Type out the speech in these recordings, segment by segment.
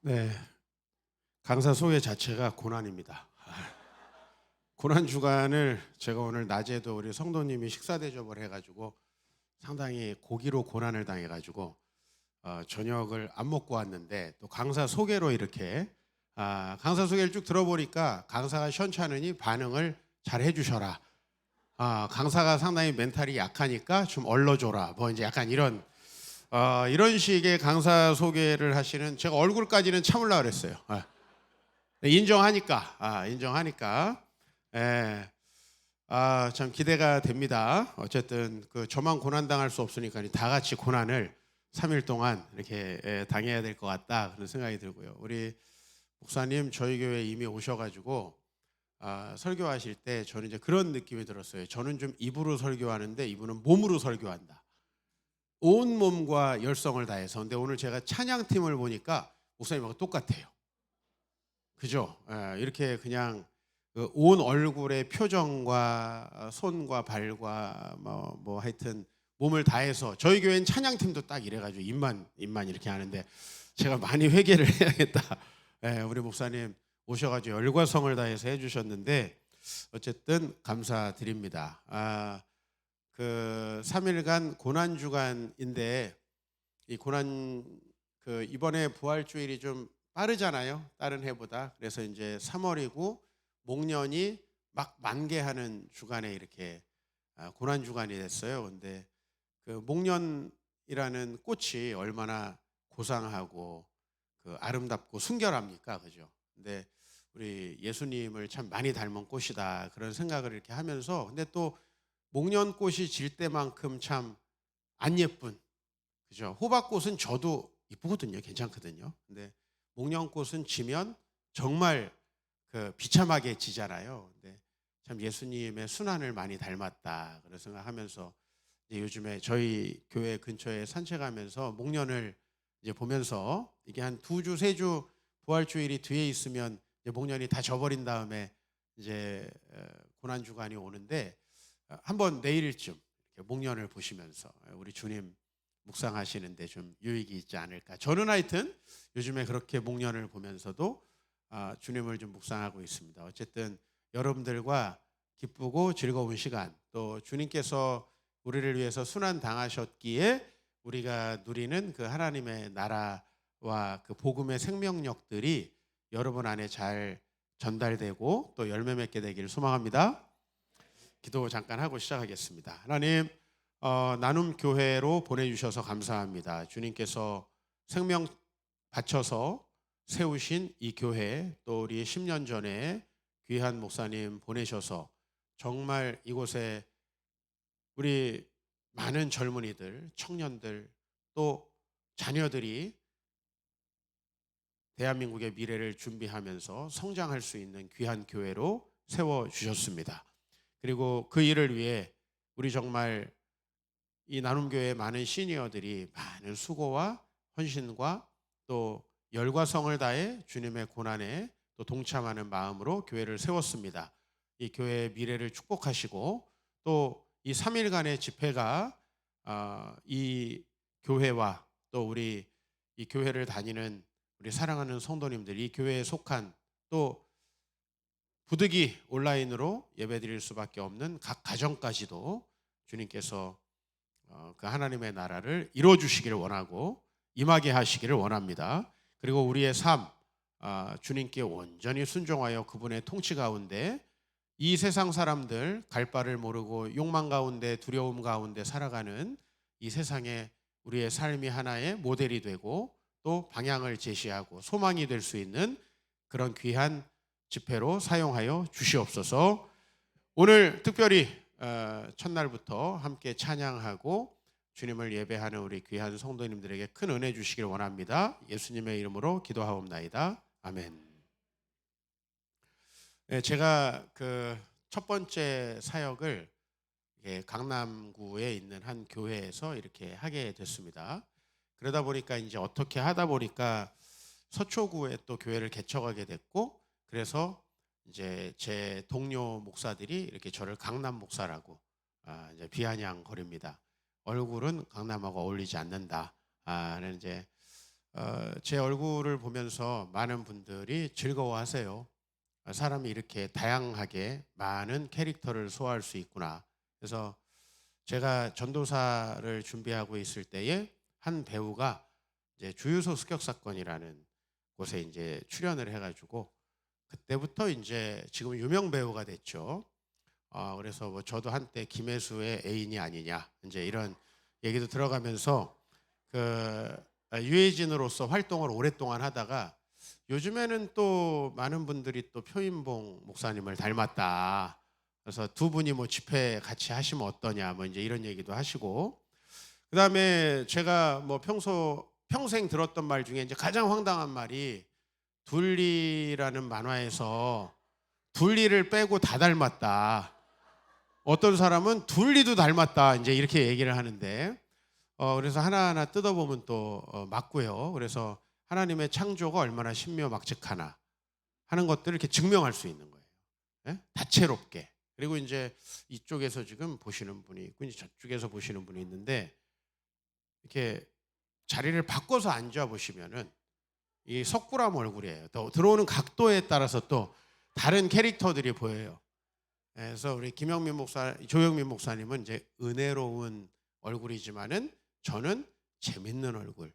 네, 강사 소개 자체가 고난입니다. 고난 주간을 제가 오늘 낮에도 우리 성도님이 식사 대접을 해가지고 상당히 고기로 고난을 당해가지고 저녁을 안 먹고 왔는데 또 강사 소개로 이렇게 강사 소개를 쭉 들어보니까 강사가 시원찮으니 반응을 잘 해주셔라. 강사가 상당히 멘탈이 약하니까 좀 얼러줘라. 뭐 이제 약간 이런 식의 강사 소개를 하시는 제가 얼굴까지는 참으려고 그랬어요. 인정하니까. 예. 참 기대가 됩니다. 어쨌든 저만 고난 당할 수 없으니까 다 같이 고난을 3일 동안 이렇게 당해야 될 것 같다 그런 생각이 들고요. 우리 목사님 저희 교회 이미 오셔가지고 설교하실 때 저는 이제 그런 느낌이 들었어요. 저는 좀 입으로 설교하는데 이분은 몸으로 설교한다. 온 몸과 열성을 다해서. 근데 오늘 제가 찬양팀을 보니까 목사님하고 똑같아요. 그죠? 이렇게 그냥 그온 얼굴의 표정과 손과 발과 뭐 하여튼 몸을 다해서 저희 교회는 찬양팀도 딱 이래가지고 입만 이렇게 하는데 제가 많이 회개를 해야겠다. 우리 목사님 오셔가지고 열과 성을 다해서 해주셨는데 어쨌든 감사드립니다. 그 3일간 고난 주간인데 이 고난 이번에 부활주일이 좀 빠르잖아요. 다른 해보다. 그래서 이제 3월이고 목련이 막 만개하는 주간에 이렇게 고난 주간이 됐어요. 근데 그 목련이라는 꽃이 얼마나 고상하고 아름답고 순결합니까, 그죠? 근데 우리 예수님을 참 많이 닮은 꽃이다 그런 생각을 이렇게 하면서 근데 또 목련꽃이 질 때만큼 참 안 예쁜 그죠? 호박꽃은 저도 이쁘거든요. 괜찮거든요. 근데 목련꽃은 지면 정말 비참하게 지잖아요. 근데 참 예수님의 순환을 많이 닮았다 그런 생각하면서 이제 요즘에 저희 교회 근처에 산책하면서 목련을 이제 보면서 이게 한 2주, 3주 부활주일이 뒤에 있으면 이제 목련이 다 져버린 다음에 이제 고난 주간이 오는데 한번 내일쯤 이렇게 목련을 보시면서 우리 주님 묵상하시는데 좀 유익이 있지 않을까. 저는 하여튼 요즘에 그렇게 목련을 보면서도 주님을 좀 묵상하고 있습니다. 어쨌든 여러분들과 기쁘고 즐거운 시간 또 주님께서 우리를 위해서 순환 당하셨기에 우리가 누리는 그 하나님의 나라와 그 복음의 생명력들이 여러분 안에 잘 전달되고 또 열매 맺게 되기를 소망합니다. 기도 잠깐 하고 시작하겠습니다. 하나님 나눔 교회로 보내주셔서 감사합니다. 주님께서 생명 바쳐서 세우신 이 교회 또 우리 10년 전에 귀한 목사님 보내셔서 정말 이곳에 우리 많은 젊은이들, 청년들 또 자녀들이 대한민국의 미래를 준비하면서 성장할 수 있는 귀한 교회로 세워주셨습니다. 그리고 그 일을 위해 우리 정말 이 나눔교회의 많은 시니어들이 많은 수고와 헌신과 또 열과 성을 다해 주님의 고난에 또 동참하는 마음으로 교회를 세웠습니다. 이 교회의 미래를 축복하시고 또 이 3일간의 집회가 이 교회와 또 우리 이 교회를 다니는 우리 사랑하는 성도님들 이 교회에 속한 또 부득이 온라인으로 예배드릴 수밖에 없는 각 가정까지도 주님께서 그 하나님의 나라를 이루어 주시기를 원하고 임하게 하시기를 원합니다. 그리고 우리의 삶 주님께 온전히 순종하여 그분의 통치 가운데 이 세상 사람들 갈 바를 모르고 욕망 가운데 두려움 가운데 살아가는 이 세상에 우리의 삶이 하나의 모델이 되고 또 방향을 제시하고 소망이 될 수 있는 그런 귀한 집회로 사용하여 주시옵소서. 오늘 특별히 첫날부터 함께 찬양하고 주님을 예배하는 우리 귀한 성도님들에게 큰 은혜 주시길 원합니다. 예수님의 이름으로 기도하옵나이다. 아멘. 네, 제가 그 첫 번째 사역을 강남구에 있는 한 교회에서 이렇게 하게 됐습니다. 그러다 보니까 이제 어떻게 하다 보니까 서초구에 또 교회를 개척하게 됐고 그래서 이제 제 동료 목사들이 이렇게 저를 강남 목사라고 이제 비아냥거립니다. 얼굴은 강남하고 어울리지 않는다. 는 이제 제 얼굴을 보면서 많은 분들이 즐거워하세요. 사람이 이렇게 다양하게 많은 캐릭터를 소화할 수 있구나. 그래서 제가 전도사를 준비하고 있을 때에 한 배우가 이제 주유소 습격 사건이라는 곳에 이제 출연을 해가지고 그때부터 이제 지금 유명 배우가 됐죠. 그래서 뭐 저도 한때 김혜수의 애인이 아니냐 이제 이런 얘기도 들어가면서 그 유해진으로서 활동을 오랫동안 하다가 요즘에는 또 많은 분들이 또 표인봉 목사님을 닮았다. 그래서 두 분이 뭐 집회 같이 하시면 어떠냐 뭐 이제 이런 얘기도 하시고 그다음에 제가 뭐 평생 들었던 말 중에 이제 가장 황당한 말이 둘리라는 만화에서 둘리를 빼고 다 닮았다. 어떤 사람은 둘리도 닮았다. 이제 이렇게 얘기를 하는데 그래서 하나하나 뜯어보면 또 맞고요. 그래서 하나님의 창조가 얼마나 신묘막측하나 하는 것들을 이렇게 증명할 수 있는 거예요. 예? 다채롭게. 그리고 이제 이쪽에서 지금 보시는 분이 있고 이제 저쪽에서 보시는 분이 있는데 이렇게 자리를 바꿔서 앉아 보시면은 이 석굴암 얼굴이에요. 또 들어오는 각도에 따라서 또 다른 캐릭터들이 보여요. 그래서 우리 조영민 목사님은 이제 은혜로운 얼굴이지만은 저는 재밌는 얼굴.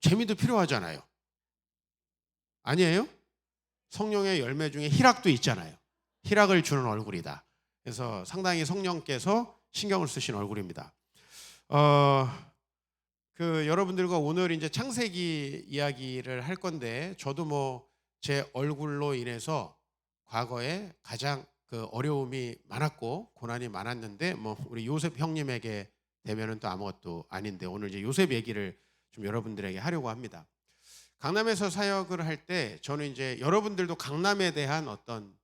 재미도 필요하잖아요. 아니에요? 성령의 열매 중에 희락도 있잖아요. 희락을 주는 얼굴이다. 그래서 상당히 성령께서 신경을 쓰신 얼굴입니다. 어, 여러분들과 오늘 이제 창세기 이야기를 할 건데 저도 뭐 제 얼굴로 인해서 과거에 가장 어려움이 많았고 고난이 많았는데 뭐 우리 요셉 형님에게 되면은 또 아무것도 아닌데 오늘 이제 요셉 얘기를 좀 여러분들에게 하려고 합니다. 강남에서 사역을 할 때 저는 이제 여러분들도 강남에 대한 어떤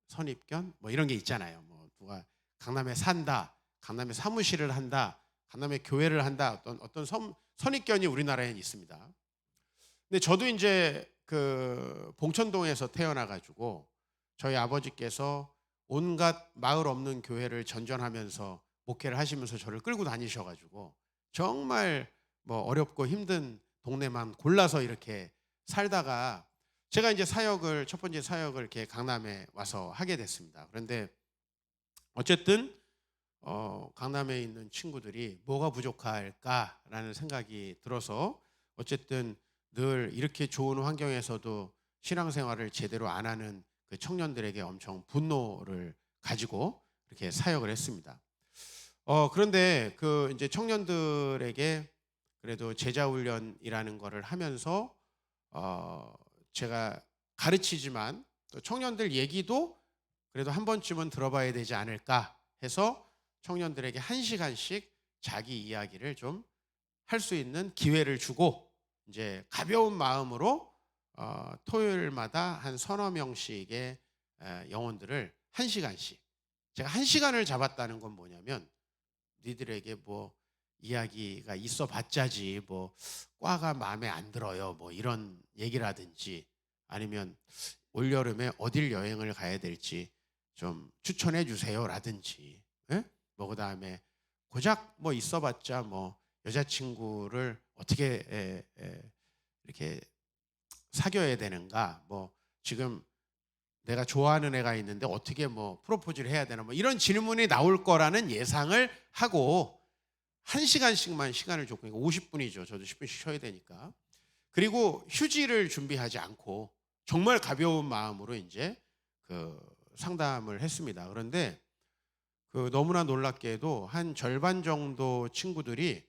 선입견 뭐 이런 게 있잖아요. 뭐 누가 강남에 산다, 강남에 사무실을 한다, 강남에 교회를 한다 어떤 선입견이 우리나라에 있습니다. 근데 저도 이제 봉천동에서 태어나 가지고 저희 아버지께서 온갖 마을 없는 교회를 전전하면서 목회를 하시면서 저를 끌고 다니셔 가지고 정말 뭐 어렵고 힘든 동네만 골라서 이렇게 살다가 제가 이제 첫 번째 사역을 이렇게 강남에 와서 하게 됐습니다. 그런데 어쨌든 강남에 있는 친구들이 뭐가 부족할까라는 생각이 들어서 어쨌든 늘 이렇게 좋은 환경에서도 신앙생활을 제대로 안 하는 그 청년들에게 엄청 분노를 가지고 이렇게 사역을 했습니다. 그런데 이제 청년들에게 그래도 제자훈련이라는 거를 하면서 제가 가르치지만 또 청년들 얘기도 그래도 한 번쯤은 들어봐야 되지 않을까 해서 청년들에게 1시간씩 자기 이야기를 좀 할 수 있는 기회를 주고 이제 가벼운 마음으로 토요일마다 한 서너 명씩의 영혼들을 1시간씩 제가 1시간을 잡았다는 건 뭐냐면 니들에게 뭐 이야기가 있어 봤자지 뭐 과가 마음에 안 들어요 뭐 이런 얘기라든지 아니면 올여름에 어딜 여행을 가야 될지 좀 추천해 주세요라든지 예? 뭐 그다음에 고작 뭐 있어 봤자 뭐 여자친구를 어떻게 이렇게 사귀어야 되는가 뭐 지금 내가 좋아하는 애가 있는데 어떻게 뭐 프로포즈를 해야 되나 뭐 이런 질문이 나올 거라는 예상을 하고 1시간씩만 시간을 줬고 50분이죠. 저도 10분씩 쉬어야 되니까. 그리고 휴지를 준비하지 않고 정말 가벼운 마음으로 이제 상담을 했습니다. 그런데 너무나 놀랍게도 한 절반 정도 친구들이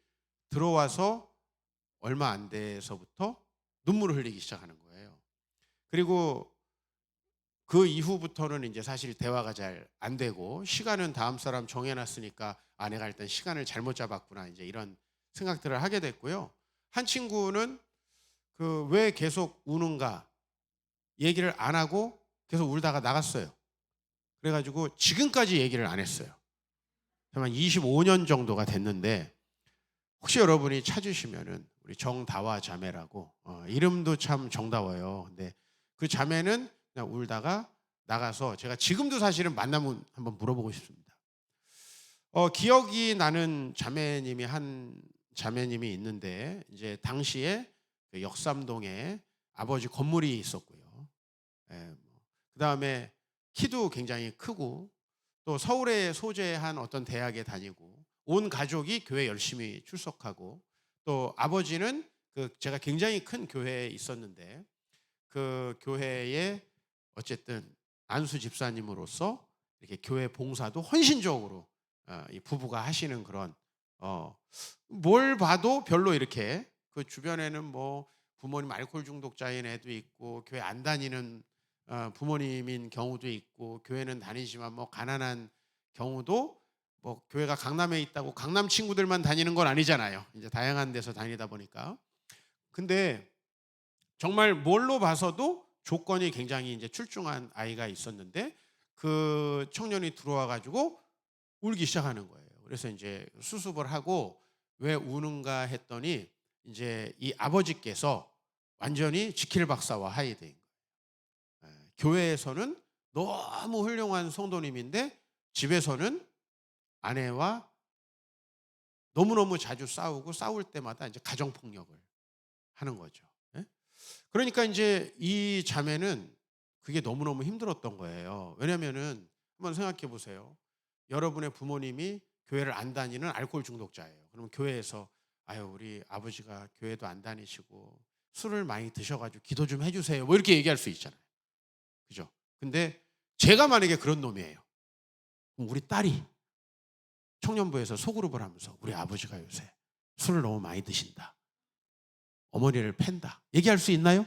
들어와서 얼마 안 돼서부터 눈물을 흘리기 시작하는 거예요. 그리고 그 이후부터는 이제 사실 대화가 잘 안 되고 시간은 다음 사람 정해놨으니까 내가 일단 시간을 잘못 잡았구나 이제 이런 생각들을 하게 됐고요. 한 친구는 왜 계속 우는가 얘기를 안 하고 계속 울다가 나갔어요. 그래가지고 지금까지 얘기를 안 했어요. 한 25년 정도가 됐는데 혹시 여러분이 찾으시면은 우리 정다와 자매라고 이름도 참 정다워요. 근데 그 자매는 그냥 울다가 나가서 제가 지금도 사실은 만나면 한번 물어보고 싶습니다. 기억이 나는 자매님이 있는데 이제 당시에 그 역삼동에 아버지 건물이 있었고요. 예, 그다음에 키도 굉장히 크고 또 서울에 소재한 어떤 대학에 다니고 온 가족이 교회 열심히 출석하고 또 아버지는 그 제가 굉장히 큰 교회에 있었는데 그 교회에 어쨌든 안수 집사님으로서 이렇게 교회 봉사도 헌신적으로 이 부부가 하시는 그런 뭘 봐도 별로 이렇게 그 주변에는 뭐 부모님 알코올 중독자인 애도 있고 교회 안 다니는 부모님인 경우도 있고 교회는 다니지만 뭐 가난한 경우도 뭐 교회가 강남에 있다고 강남 친구들만 다니는 건 아니잖아요. 이제 다양한 데서 다니다 보니까. 근데 정말 뭘로 봐서도 조건이 굉장히 이제 출중한 아이가 있었는데 그 청년이 들어와 가지고 울기 시작하는 거예요. 그래서 이제 수습을 하고 왜 우는가 했더니 이제 이 아버지께서 완전히 지킬 박사와 하이데인 거예요. 예, 교회에서는 너무 훌륭한 성도님인데 집에서는 아내와 너무너무 자주 싸우고 싸울 때마다 이제 가정 폭력을 하는 거죠. 예? 그러니까 이제 이 자매는 그게 너무너무 힘들었던 거예요. 왜냐면은 한번 생각해 보세요. 여러분의 부모님이 교회를 안 다니는 알코올 중독자예요. 그러면 교회에서 아유 우리 아버지가 교회도 안 다니시고 술을 많이 드셔가지고 기도 좀 해주세요. 뭐 이렇게 얘기할 수 있잖아요. 그죠? 근데 제가 만약에 그런 놈이에요. 그럼 우리 딸이 청년부에서 소그룹을 하면서 우리 아버지가 요새 술을 너무 많이 드신다. 어머니를 팬다. 얘기할 수 있나요?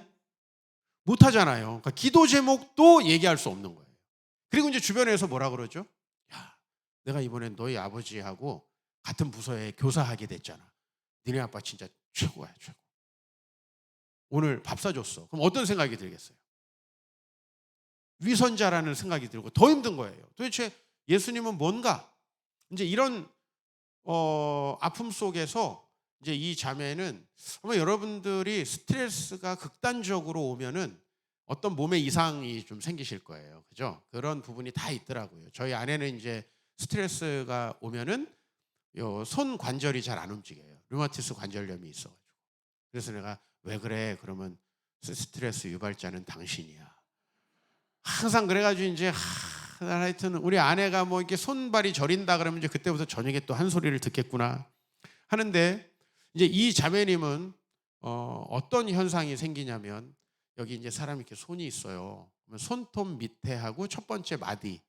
못 하잖아요. 그러니까 기도 제목도 얘기할 수 없는 거예요. 그리고 이제 주변에서 뭐라 그러죠? 야, 내가 이번엔 너희 아버지하고 같은 부서에 교사하게 됐잖아. 니네 아빠 진짜 최고야, 최고. 오늘 밥 사줬어. 그럼 어떤 생각이 들겠어요? 위선자라는 생각이 들고 더 힘든 거예요. 도대체 예수님은 뭔가? 이제 이런 아픔 속에서 이제 이 자매는 아마 여러분들이 스트레스가 극단적으로 오면은 어떤 몸에 이상이 좀 생기실 거예요. 그죠? 그런 부분이 다 있더라고요. 저희 아내는 이제 스트레스가 오면은 요 손 관절이 잘 안 움직여요. 류마티스 관절염이 있어가지고. 그래서 내가 왜 그래? 그러면 스트레스 유발자는 당신이야. 항상 그래가지고 이제 하여튼 우리 아내가 뭐 이렇게 손발이 저린다 그러면 이제 그때부터 저녁에 또 한 소리를 듣겠구나 하는데 이제 이 자매님은 어떤 현상이 생기냐면 여기 이제 사람이 이렇게 손이 있어요. 그러면 손톱 밑에 하고 첫 번째 마디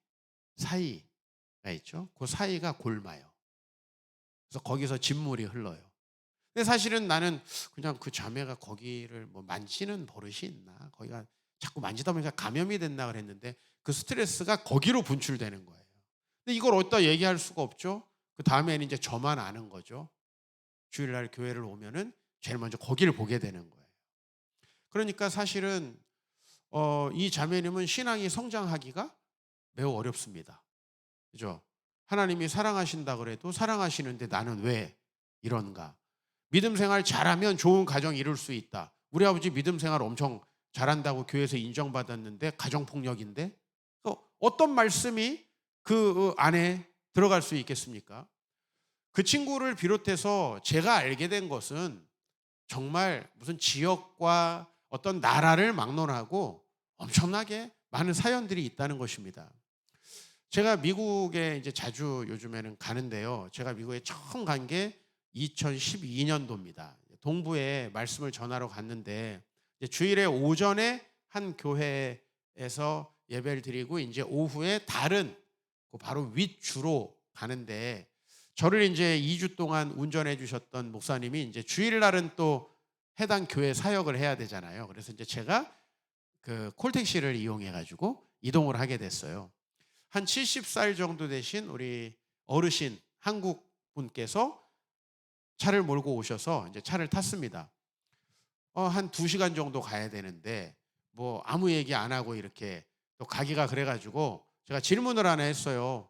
사이가 있죠. 그 사이가 골마요. 그래서 거기서 진물이 흘러요. 근데 사실은 나는 그냥 그 자매가 거기를 뭐 만지는 버릇이 있나? 거기가 자꾸 만지다 보니까 감염이 됐나 그랬는데 그 스트레스가 거기로 분출되는 거예요. 근데 이걸 어디다 얘기할 수가 없죠. 그 다음에는 이제 저만 아는 거죠. 주일날 교회를 오면은 제일 먼저 거기를 보게 되는 거예요. 그러니까 사실은 이 자매님은 신앙이 성장하기가 매우 어렵습니다. 그죠? 하나님이 사랑하신다 그래도 사랑하시는데 나는 왜 이런가? 믿음 생활 잘하면 좋은 가정 이룰 수 있다. 우리 아버지 믿음 생활 엄청 잘한다고 교회에서 인정받았는데 가정폭력인데 어떤 말씀이 그 안에 들어갈 수 있겠습니까? 그 친구를 비롯해서 제가 알게 된 것은 정말 무슨 지역과 어떤 나라를 막론하고 엄청나게 많은 사연들이 있다는 것입니다. 제가 미국에 이제 자주 요즘에는 가는데요. 제가 미국에 처음 간 게 2012년도입니다. 동부에 말씀을 전하러 갔는데 주일에 오전에 한 교회에서 예배를 드리고 이제 오후에 다른 바로 윗주로 가는데 저를 이제 2주 동안 운전해 주셨던 목사님이 이제 주일날은 또 해당 교회 사역을 해야 되잖아요. 그래서 이제 제가 그 콜택시를 이용해 가지고 이동을 하게 됐어요. 한 70살 정도 되신 우리 어르신 한국 분께서 차를 몰고 오셔서 이제 차를 탔습니다. 한 2시간 정도 가야 되는데 뭐 아무 얘기 안 하고 이렇게 또 가기가 그래가지고 제가 질문을 하나 했어요.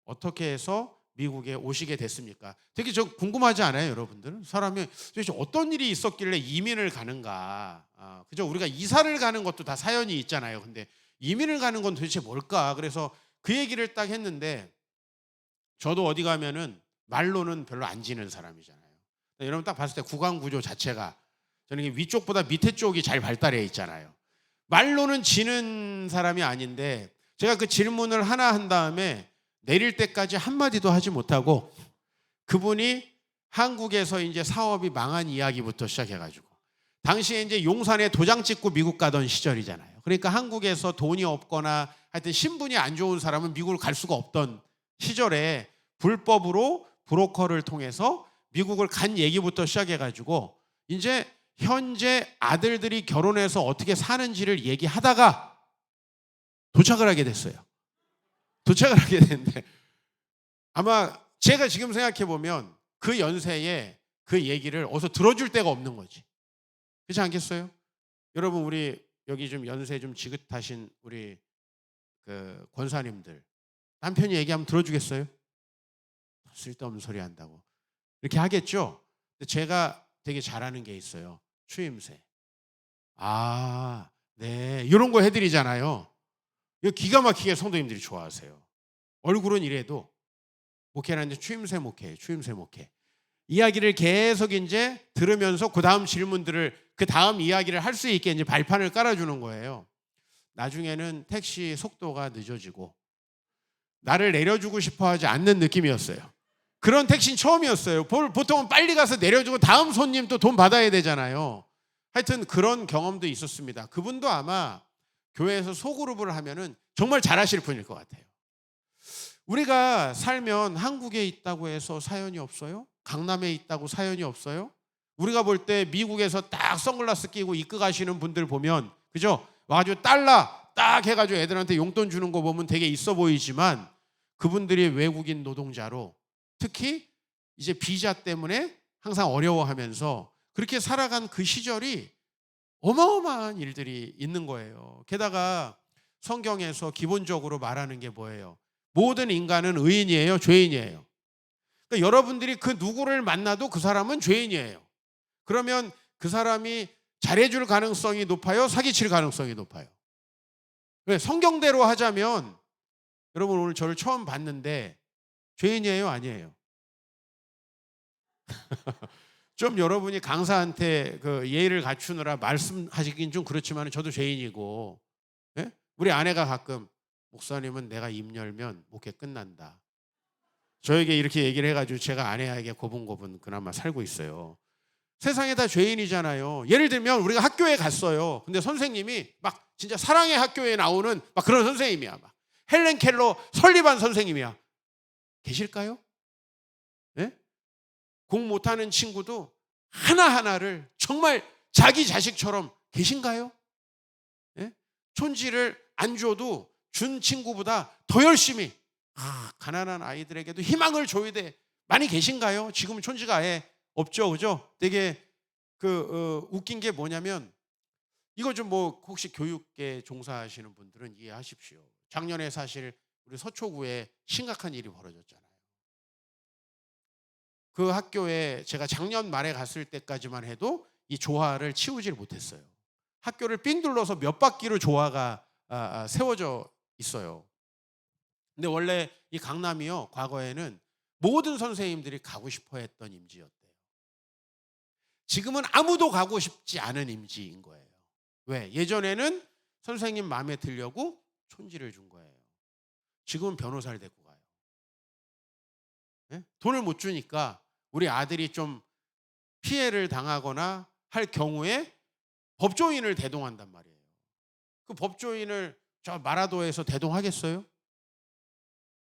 어떻게 해서 미국에 오시게 됐습니까? 되게 저 궁금하지 않아요, 여러분들? 사람이 도대체 어떤 일이 있었길래 이민을 가는가? 그죠? 우리가 이사를 가는 것도 다 사연이 있잖아요. 근데 이민을 가는 건 도대체 뭘까? 그래서 그 얘기를 딱 했는데 저도 어디 가면은 말로는 별로 안 지는 사람이잖아요. 여러분 딱 봤을 때 구강 구조 자체가 저는 이게 위쪽보다 밑에 쪽이 잘 발달해 있잖아요. 말로는 지는 사람이 아닌데 제가 그 질문을 하나 한 다음에 내릴 때까지 한마디도 하지 못하고 그분이 한국에서 이제 사업이 망한 이야기부터 시작해가지고 당시에 이제 용산에 도장 찍고 미국 가던 시절이잖아요. 그러니까 한국에서 돈이 없거나 하여튼 신분이 안 좋은 사람은 미국을 갈 수가 없던 시절에 불법으로 브로커를 통해서 미국을 간 얘기부터 시작해가지고 이제 현재 아들들이 결혼해서 어떻게 사는지를 얘기하다가 도착을 하게 됐어요. 도착을 하게 됐는데 아마 제가 지금 생각해 보면 그 연세에 그 얘기를 어디서 들어줄 데가 없는 거지. 그렇지 않겠어요? 여러분 우리 여기 좀 연세 좀 지긋하신 우리 그 권사님들 남편이 얘기하면 들어주겠어요? 쓸데없는 소리 한다고 이렇게 하겠죠. 근데 제가 되게 잘하는 게 있어요. 추임새. 아, 네, 이런 거 해드리잖아요. 이거 기가 막히게 성도님들이 좋아하세요. 얼굴은 이래도 목회는 이제 추임새 목회예요. 추임새 목회. 이야기를 계속 이제 들으면서 그 다음 질문들을 그 다음 이야기를 할 수 있게 이제 발판을 깔아주는 거예요. 나중에는 택시 속도가 늦어지고 나를 내려주고 싶어 하지 않는 느낌이었어요. 그런 택시는 처음이었어요. 보통은 빨리 가서 내려주고 다음 손님 또 돈 받아야 되잖아요. 하여튼 그런 경험도 있었습니다. 그분도 아마 교회에서 소그룹을 하면은 정말 잘하실 분일 것 같아요. 우리가 살면 한국에 있다고 해서 사연이 없어요? 강남에 있다고 사연이 없어요? 우리가 볼 때 미국에서 딱 선글라스 끼고 이끌 가시는 분들 보면 그죠? 와가지고 달러 딱 해가지고 애들한테 용돈 주는 거 보면 되게 있어 보이지만 그분들이 외국인 노동자로 특히 이제 비자 때문에 항상 어려워하면서 그렇게 살아간 그 시절이 어마어마한 일들이 있는 거예요. 게다가 성경에서 기본적으로 말하는 게 뭐예요? 모든 인간은 의인이에요? 죄인이에요? 그러니까 여러분들이 그 누구를 만나도 그 사람은 죄인이에요. 그러면 그 사람이 잘해줄 가능성이 높아요? 사기칠 가능성이 높아요? 왜? 성경대로 하자면 여러분 오늘 저를 처음 봤는데 죄인이에요? 아니에요? 좀 여러분이 강사한테 그 예의를 갖추느라 말씀하시긴 좀 그렇지만 저도 죄인이고, 예? 우리 아내가 가끔 목사님은 내가 입 열면 목회 끝난다. 저에게 이렇게 얘기를 해가지고 제가 아내에게 고분고분 그나마 살고 있어요. 세상에 다 죄인이잖아요. 예를 들면 우리가 학교에 갔어요. 근데 선생님이 막 진짜 사랑의 학교에 나오는 막 그런 선생님이야. 막 헬렌 켈러 설리반 선생님이야. 계실까요? 예? 공 못하는 친구도 하나하나를 정말 자기 자식처럼 계신가요? 예? 촌지를 안 줘도 준 친구보다 더 열심히 가난한 아이들에게도 희망을 줘야 돼. 많이 계신가요? 지금은 촌지가 아예 없죠, 그죠? 되게 웃긴 게 뭐냐면 이거 좀 뭐 혹시 교육계 종사하시는 분들은 이해하십시오. 작년에 사실 우리 서초구에 심각한 일이 벌어졌잖아요. 그 학교에 제가 작년 말에 갔을 때까지만 해도 이 조화를 치우질 못했어요. 학교를 삥 둘러서 몇 바퀴로 조화가 세워져 있어요. 근데 원래 이 강남이요, 과거에는 모든 선생님들이 가고 싶어 했던 임지였대요. 지금은 아무도 가고 싶지 않은 임지인 거예요. 왜? 예전에는 선생님 마음에 들려고 촌지를 준 거예요. 지금은 변호사를 데리고 가요. 예? 돈을 못 주니까 우리 아들이 좀 피해를 당하거나 할 경우에 법조인을 대동한단 말이에요. 그 법조인을 저 마라도에서 대동하겠어요?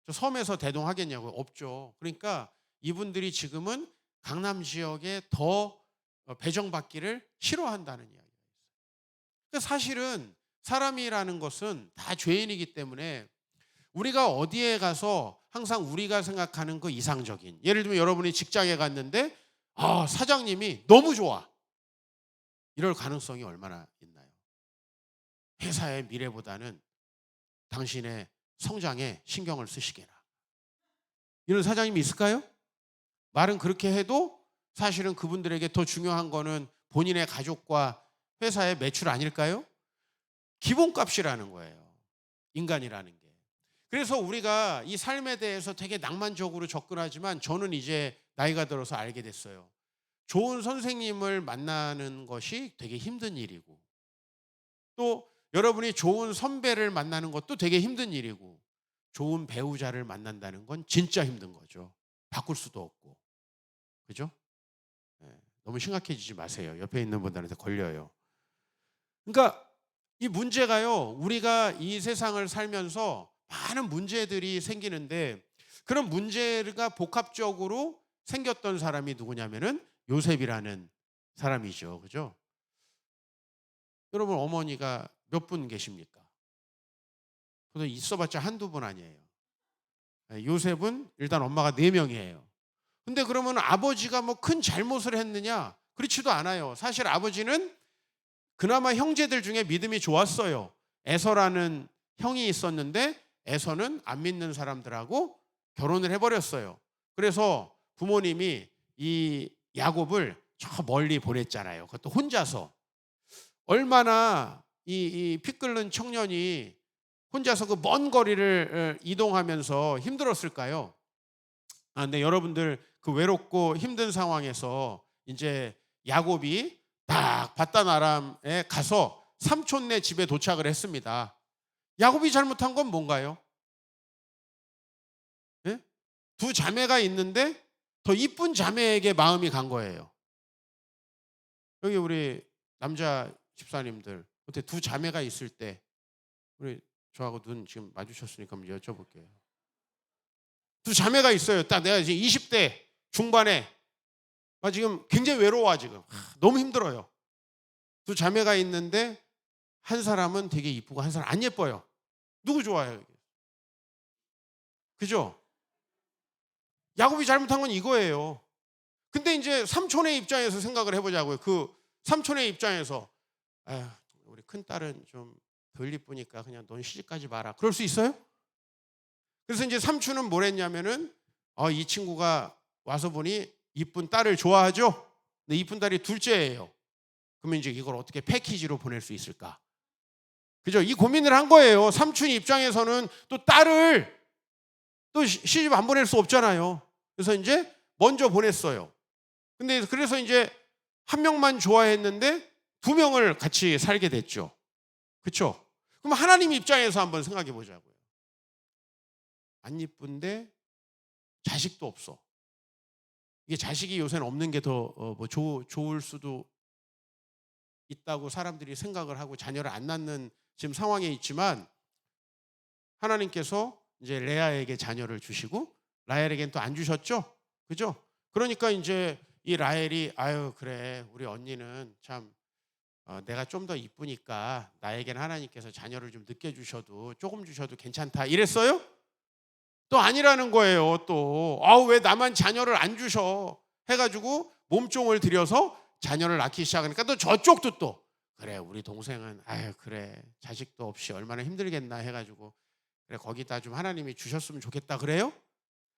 저 섬에서 대동하겠냐고요? 없죠. 그러니까 이분들이 지금은 강남 지역에 더 배정받기를 싫어한다는 이야기예요. 그러니까 사실은 사람이라는 것은 다 죄인이기 때문에 우리가 어디에 가서 항상 우리가 생각하는 그 이상적인, 예를 들면 여러분이 직장에 갔는데 사장님이 너무 좋아, 이럴 가능성이 얼마나 있나요? 회사의 미래보다는 당신의 성장에 신경을 쓰시게나, 이런 사장님이 있을까요? 말은 그렇게 해도 사실은 그분들에게 더 중요한 거는 본인의 가족과 회사의 매출 아닐까요? 기본값이라는 거예요, 인간이라는 게. 그래서 우리가 이 삶에 대해서 되게 낭만적으로 접근하지만 저는 이제 나이가 들어서 알게 됐어요. 좋은 선생님을 만나는 것이 되게 힘든 일이고, 또 여러분이 좋은 선배를 만나는 것도 되게 힘든 일이고, 좋은 배우자를 만난다는 건 진짜 힘든 거죠. 바꿀 수도 없고. 그죠? 예, 너무 심각해지지 마세요. 옆에 있는 분들한테 걸려요. 그러니까 이 문제가요, 우리가 이 세상을 살면서 많은 문제들이 생기는데, 그런 문제가 복합적으로 생겼던 사람이 누구냐면은 요셉이라는 사람이죠. 그죠? 여러분, 어머니가 몇 분 계십니까? 그래도 있어봤자 한두 분 아니에요. 요셉은 일단 엄마가 4명이에요. 근데 그러면 아버지가 뭐 큰 잘못을 했느냐? 그렇지도 않아요. 사실 아버지는 그나마 형제들 중에 믿음이 좋았어요. 에서라는 형이 있었는데 에서는 안 믿는 사람들하고 결혼을 해버렸어요. 그래서 부모님이 이 야곱을 저 멀리 보냈잖아요. 그것도 혼자서. 얼마나 피 끓는 청년이 혼자서 그 먼 거리를 이동하면서 힘들었을까요? 근데 여러분들 그 외롭고 힘든 상황에서 이제 야곱이 딱 바단 아람에 가서 삼촌네 집에 도착을 했습니다. 야곱이 잘못한 건 뭔가요? 예? 두 자매가 있는데 더 이쁜 자매에게 마음이 간 거예요. 여기 우리 남자 집사님들, 어떻게 두 자매가 있을 때, 우리 저하고 눈 지금 마주쳤으니까 한번 여쭤볼게요. 두 자매가 있어요. 딱 내가 지금 20대 중반에 지금 굉장히 외로워 지금. 너무 힘들어요. 두 자매가 있는데 한 사람은 되게 이쁘고 한 사람 안 예뻐요. 누구 좋아해요? 그죠? 야곱이 잘못한 건 이거예요. 근데 이제 삼촌의 입장에서 생각을 해보자고요. 그 삼촌의 입장에서, 아휴, 우리 큰딸은 좀 덜 이쁘니까 그냥 넌 시집가지 마라. 그럴 수 있어요? 그래서 이제 삼촌은 뭘 했냐면은, 이 친구가 와서 보니 이쁜 딸을 좋아하죠? 근데 이쁜 딸이 둘째예요. 그러면 이제 이걸 어떻게 패키지로 보낼 수 있을까? 그죠? 이 고민을 한 거예요. 삼촌 입장에서는 또 딸을 또 시집 안 보낼 수 없잖아요. 그래서 이제 먼저 보냈어요. 근데 그래서 이제 한 명만 좋아했는데 2명을 같이 살게 됐죠. 그렇죠? 그럼 하나님 입장에서 한번 생각해 보자고요. 안 이쁜데 자식도 없어. 이게 자식이 요새는 없는 게 더 좋을 수도 있다고 사람들이 생각을 하고 자녀를 안 낳는 지금 상황에 있지만, 하나님께서 이제 레아에게 자녀를 주시고 라헬에겐 또 안 주셨죠? 그죠? 그러니까 이제 이 라헬이, 아유 그래 우리 언니는 참 내가 좀 더 이쁘니까 나에겐 하나님께서 자녀를 좀 늦게 주셔도 조금 주셔도 괜찮다 이랬어요? 또 아니라는 거예요. 또 왜 나만 자녀를 안 주셔 해가지고 몸종을 들여서 자녀를 낳기 시작하니까 또 저쪽도 또, 그래 우리 동생은 아유 그래 자식도 없이 얼마나 힘들겠나 해가지고, 그래 거기다 좀 하나님이 주셨으면 좋겠다 그래요?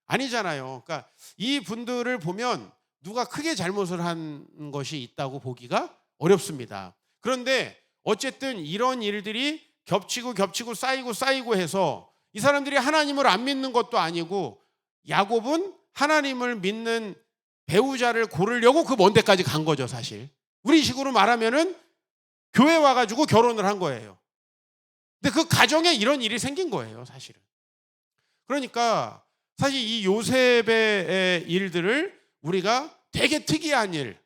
아니잖아요. 그러니까 이 분들을 보면 누가 크게 잘못을 한 것이 있다고 보기가 어렵습니다. 그런데 어쨌든 이런 일들이 겹치고 쌓이고 해서 이 사람들이 하나님을 안 믿는 것도 아니고, 야곱은 하나님을 믿는 배우자를 고르려고 그 먼 데까지 간 거죠, 사실. 우리 식으로 말하면은 교회 와가지고 결혼을 한 거예요. 근데 그 가정에 이런 일이 생긴 거예요, 사실은. 그러니까 사실 이 요셉의 일들을 우리가 되게 특이한 일,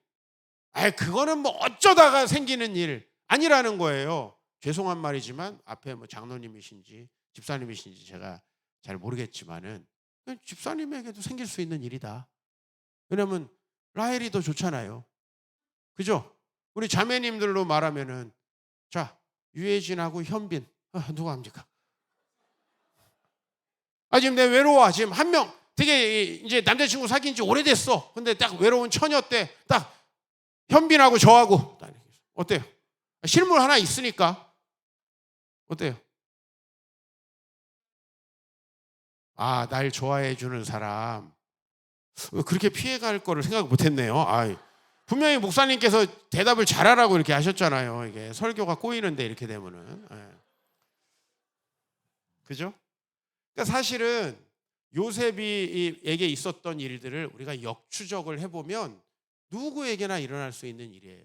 그거는 뭐 어쩌다가 생기는 일 아니라는 거예요. 죄송한 말이지만 앞에 뭐 장로님이신지 집사님이신지 제가 잘 모르겠지만은 집사님에게도 생길 수 있는 일이다. 왜냐면 라헬이 더 좋잖아요. 그죠? 우리 자매님들로 말하면은, 자 유혜진하고 현빈, 누가 합니까? 지금 내 외로워. 지금 한 명 되게 이제 남자친구 사귄 지 오래됐어. 근데 딱 외로운 처녀 때 딱 현빈하고 저하고 어때요? 실물 하나 있으니까 어때요? 날 좋아해 주는 사람. 그렇게 피해갈 거를 생각 못했네요. 분명히 목사님께서 대답을 잘하라고 이렇게 하셨잖아요. 이게 설교가 꼬이는데 이렇게 되면은. 그죠? 그러니까 사실은 요셉이에게 있었던 일들을 우리가 역추적을 해보면 누구에게나 일어날 수 있는 일이에요.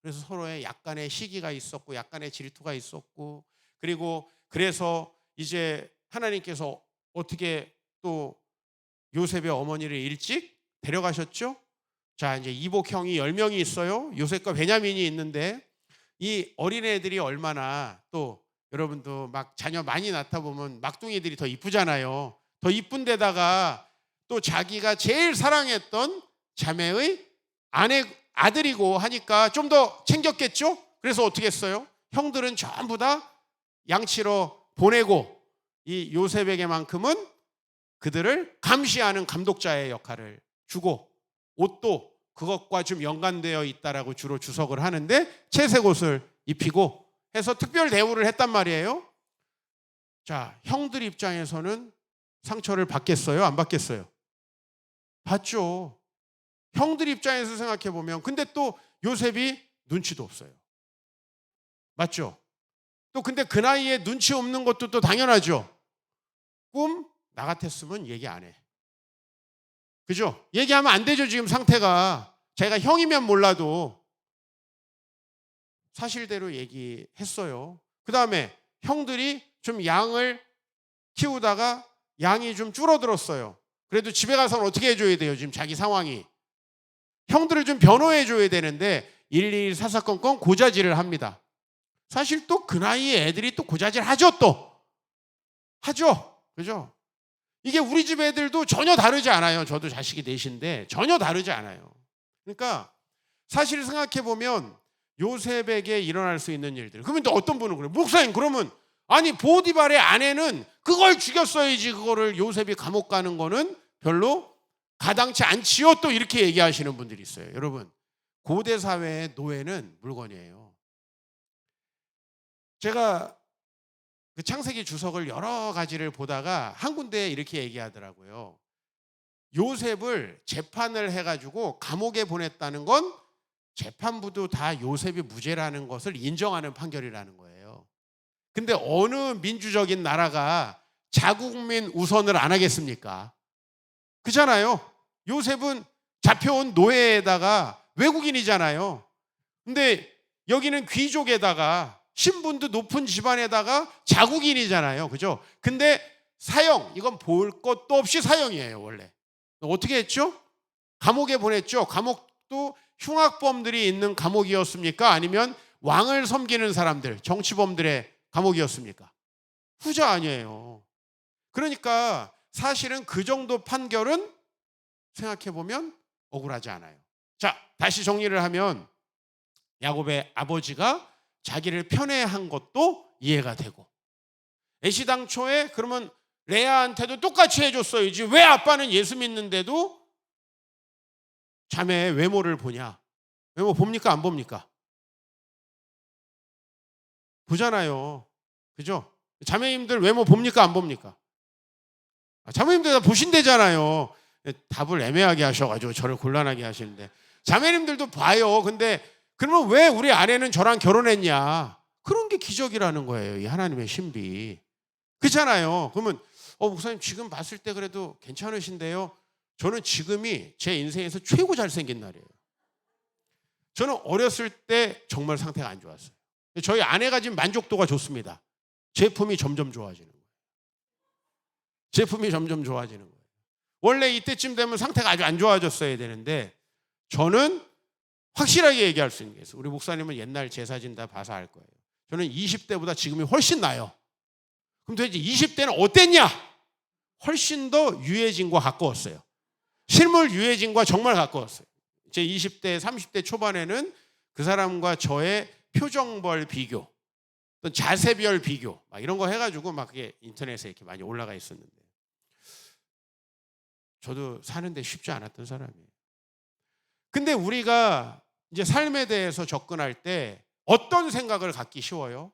그래서 서로의 약간의 시기가 있었고 약간의 질투가 있었고, 그리고 그래서 이제 하나님께서 어떻게 또 요셉의 어머니를 일찍 데려가셨죠? 자, 이제 이복형이 10명이 있어요. 요셉과 베냐민이 있는데, 이 어린애들이 얼마나, 또 여러분도 막 자녀 많이 낳다 보면 막둥이들이 더 이쁘잖아요. 더 이쁜 데다가 또 자기가 제일 사랑했던 자매의 아들이고 하니까 좀 더 챙겼겠죠? 그래서 어떻게 했어요? 형들은 전부 다 양치러 보내고, 이 요셉에게만큼은 그들을 감시하는 감독자의 역할을 주고, 옷도 그것과 좀 연관되어 있다라고 주로 주석을 하는데 채색 옷을 입히고 해서 특별 대우를 했단 말이에요. 자, 형들 입장에서는 상처를 받겠어요? 안 받겠어요? 받죠. 형들 입장에서 생각해 보면. 근데 또 요셉이 눈치도 없어요. 맞죠? 또 근데 그 나이에 눈치 없는 것도 또 당연하죠. 나 같았으면 얘기 안 해. 그죠? 얘기하면 안 되죠. 지금 상태가 제가 형이면 몰라도 사실대로 얘기했어요. 그 다음에 형들이 좀 양을 키우다가 양이 좀 줄어들었어요. 그래도 집에 가서는 어떻게 해줘야 돼요? 지금 자기 상황이. 형들을 좀 변호해줘야 되는데 일일이 사사건건 고자질을 합니다. 사실 또 그 나이에 애들이 또 고자질 하죠. 또 하죠. 그죠? 이게 우리 집 애들도 전혀 다르지 않아요. 저도 자식이 넷인데 전혀 다르지 않아요. 그러니까 사실 생각해 보면 요셉에게 일어날 수 있는 일들. 그러면 또 어떤 분은 그래요. 목사님, 그러면 아니 보디발의 아내는 그걸 죽였어야지, 그거를 요셉이 감옥 가는 거는 별로 가당치 않지요. 또 이렇게 얘기하시는 분들이 있어요. 여러분, 고대 사회의 노예는 물건이에요. 제가 그 창세기 주석을 여러 가지를 보다가 한 군데에 이렇게 얘기하더라고요. 요셉을 재판을 해가지고 감옥에 보냈다는 건 재판부도 다 요셉이 무죄라는 것을 인정하는 판결이라는 거예요. 근데 어느 민주적인 나라가 자국민 우선을 안 하겠습니까? 그렇잖아요. 요셉은 잡혀온 노예에다가 외국인이잖아요. 근데 여기는 귀족에다가 신분도 높은 집안에다가 자국인이잖아요. 그죠? 근데 사형, 이건 볼 것도 없이 사형이에요. 원래 어떻게 했죠? 감옥에 보냈죠. 감옥도 흉악범들이 있는 감옥이었습니까? 아니면 왕을 섬기는 사람들, 정치범들의 감옥이었습니까? 후자 아니에요. 그러니까 사실은 그 정도 판결은 생각해보면 억울하지 않아요. 자, 다시 정리를 하면 야곱의 아버지가 자기를 편애한 것도 이해가 되고, 애시당초에 그러면 레아한테도 똑같이 해줬어야지 왜 아빠는 예수 믿는데도 자매의 외모를 보냐? 외모 봅니까? 안 봅니까? 보잖아요. 그죠? 자매님들 외모 봅니까? 안 봅니까? 자매님들 다 보신대잖아요. 답을 애매하게 하셔가지고 저를 곤란하게 하시는데, 자매님들도 봐요. 근데 그러면 왜 우리 아내는 저랑 결혼했냐? 그런 게 기적이라는 거예요. 이 하나님의 신비. 그렇잖아요. 그러면 목사님 지금 봤을 때 그래도 괜찮으신데요? 저는 지금이 제 인생에서 최고 잘생긴 날이에요. 저는 어렸을 때 정말 상태가 안 좋았어요. 저희 아내가 지금 만족도가 좋습니다. 제품이 점점 좋아지는 거예요. 제품이 점점 좋아지는 거예요. 원래 이때쯤 되면 상태가 아주 안 좋아졌어야 되는데, 저는 확실하게 얘기할 수 있는 게 있어요. 우리 목사님은 옛날 제 사진 다 봐서 알 거예요. 저는 20대보다 지금이 훨씬 나아요. 그럼 도대체 20대는 어땠냐? 훨씬 더 유해진과 가까웠어요. 실물 유해진과 정말 가까웠어요. 제 20대, 30대 초반에는 그 사람과 저의 표정별 비교, 또 자세별 비교, 막 이런 거 해가지고 막 그게 인터넷에 이렇게 많이 올라가 있었는데, 저도 사는데 쉽지 않았던 사람이에요. 근데 우리가 이제 삶에 대해서 접근할 때 어떤 생각을 갖기 쉬워요?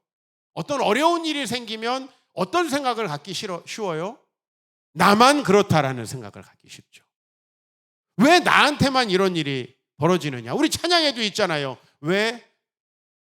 어떤 어려운 일이 생기면 어떤 생각을 갖기 쉬워요? 나만 그렇다라는 생각을 갖기 쉽죠. 왜 나한테만 이런 일이 벌어지느냐? 우리 찬양에도 있잖아요. 왜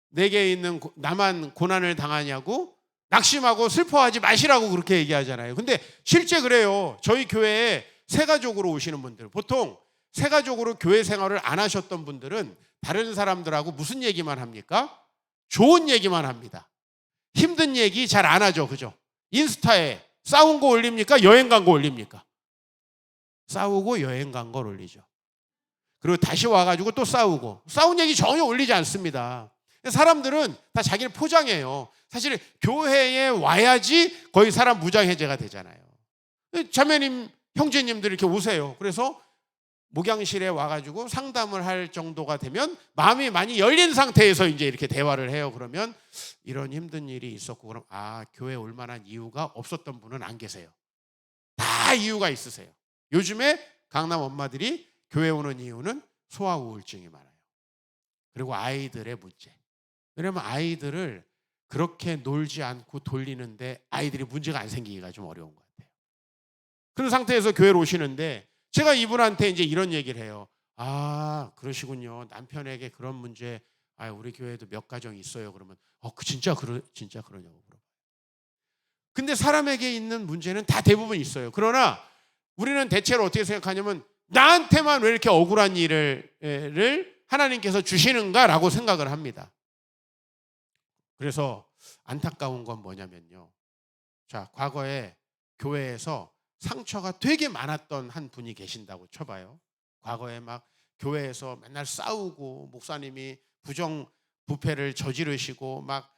내게 있는 나만 고난을 당하냐고 낙심하고 슬퍼하지 마시라고 그렇게 얘기하잖아요. 근데 실제 그래요. 저희 교회에 새 가족으로 오시는 분들, 보통 세가족으로 교회 생활을 안 하셨던 분들은 다른 사람들하고 무슨 얘기만 합니까? 좋은 얘기만 합니다. 힘든 얘기 잘 안 하죠. 그죠? 인스타에 싸운 거 올립니까? 여행 간 거 올립니까? 싸우고 여행 간 걸 올리죠. 그리고 다시 와가지고 또 싸우고, 싸운 얘기 전혀 올리지 않습니다. 사람들은 다 자기를 포장해요. 사실 교회에 와야지 거의 사람 무장해제가 되잖아요. 자매님, 형제님들 이렇게 오세요. 그래서 목양실에 와가지고 상담을 할 정도가 되면 마음이 많이 열린 상태에서 이제 이렇게 대화를 해요. 그러면 이런 힘든 일이 있었고, 그럼 교회 올 만한 이유가 없었던 분은 안 계세요. 다 이유가 있으세요. 요즘에 강남 엄마들이 교회 오는 이유는 소아 우울증이 많아요. 그리고 아이들의 문제. 왜냐면 아이들을 그렇게 놀지 않고 돌리는데 아이들이 문제가 안 생기기가 좀 어려운 것 같아요. 그런 상태에서 교회로 오시는데 제가 이분한테 이제 이런 얘기를 해요. 그러시군요. 남편에게 그런 문제, 우리 교회에도 몇 가정이 있어요. 그러면 진짜 그러냐고 물어봐요. 근데 사람에게 있는 문제는 다 대부분 있어요. 그러나 우리는 대체로 어떻게 생각하냐면 나한테만 왜 이렇게 억울한 일을 하나님께서 주시는가라고 생각을 합니다. 그래서 안타까운 건 뭐냐면요. 자, 과거에 교회에서 상처가 되게 많았던 한 분이 계신다고 쳐봐요. 과거에 막 교회에서 맨날 싸우고 목사님이 부정부패를 저지르시고 막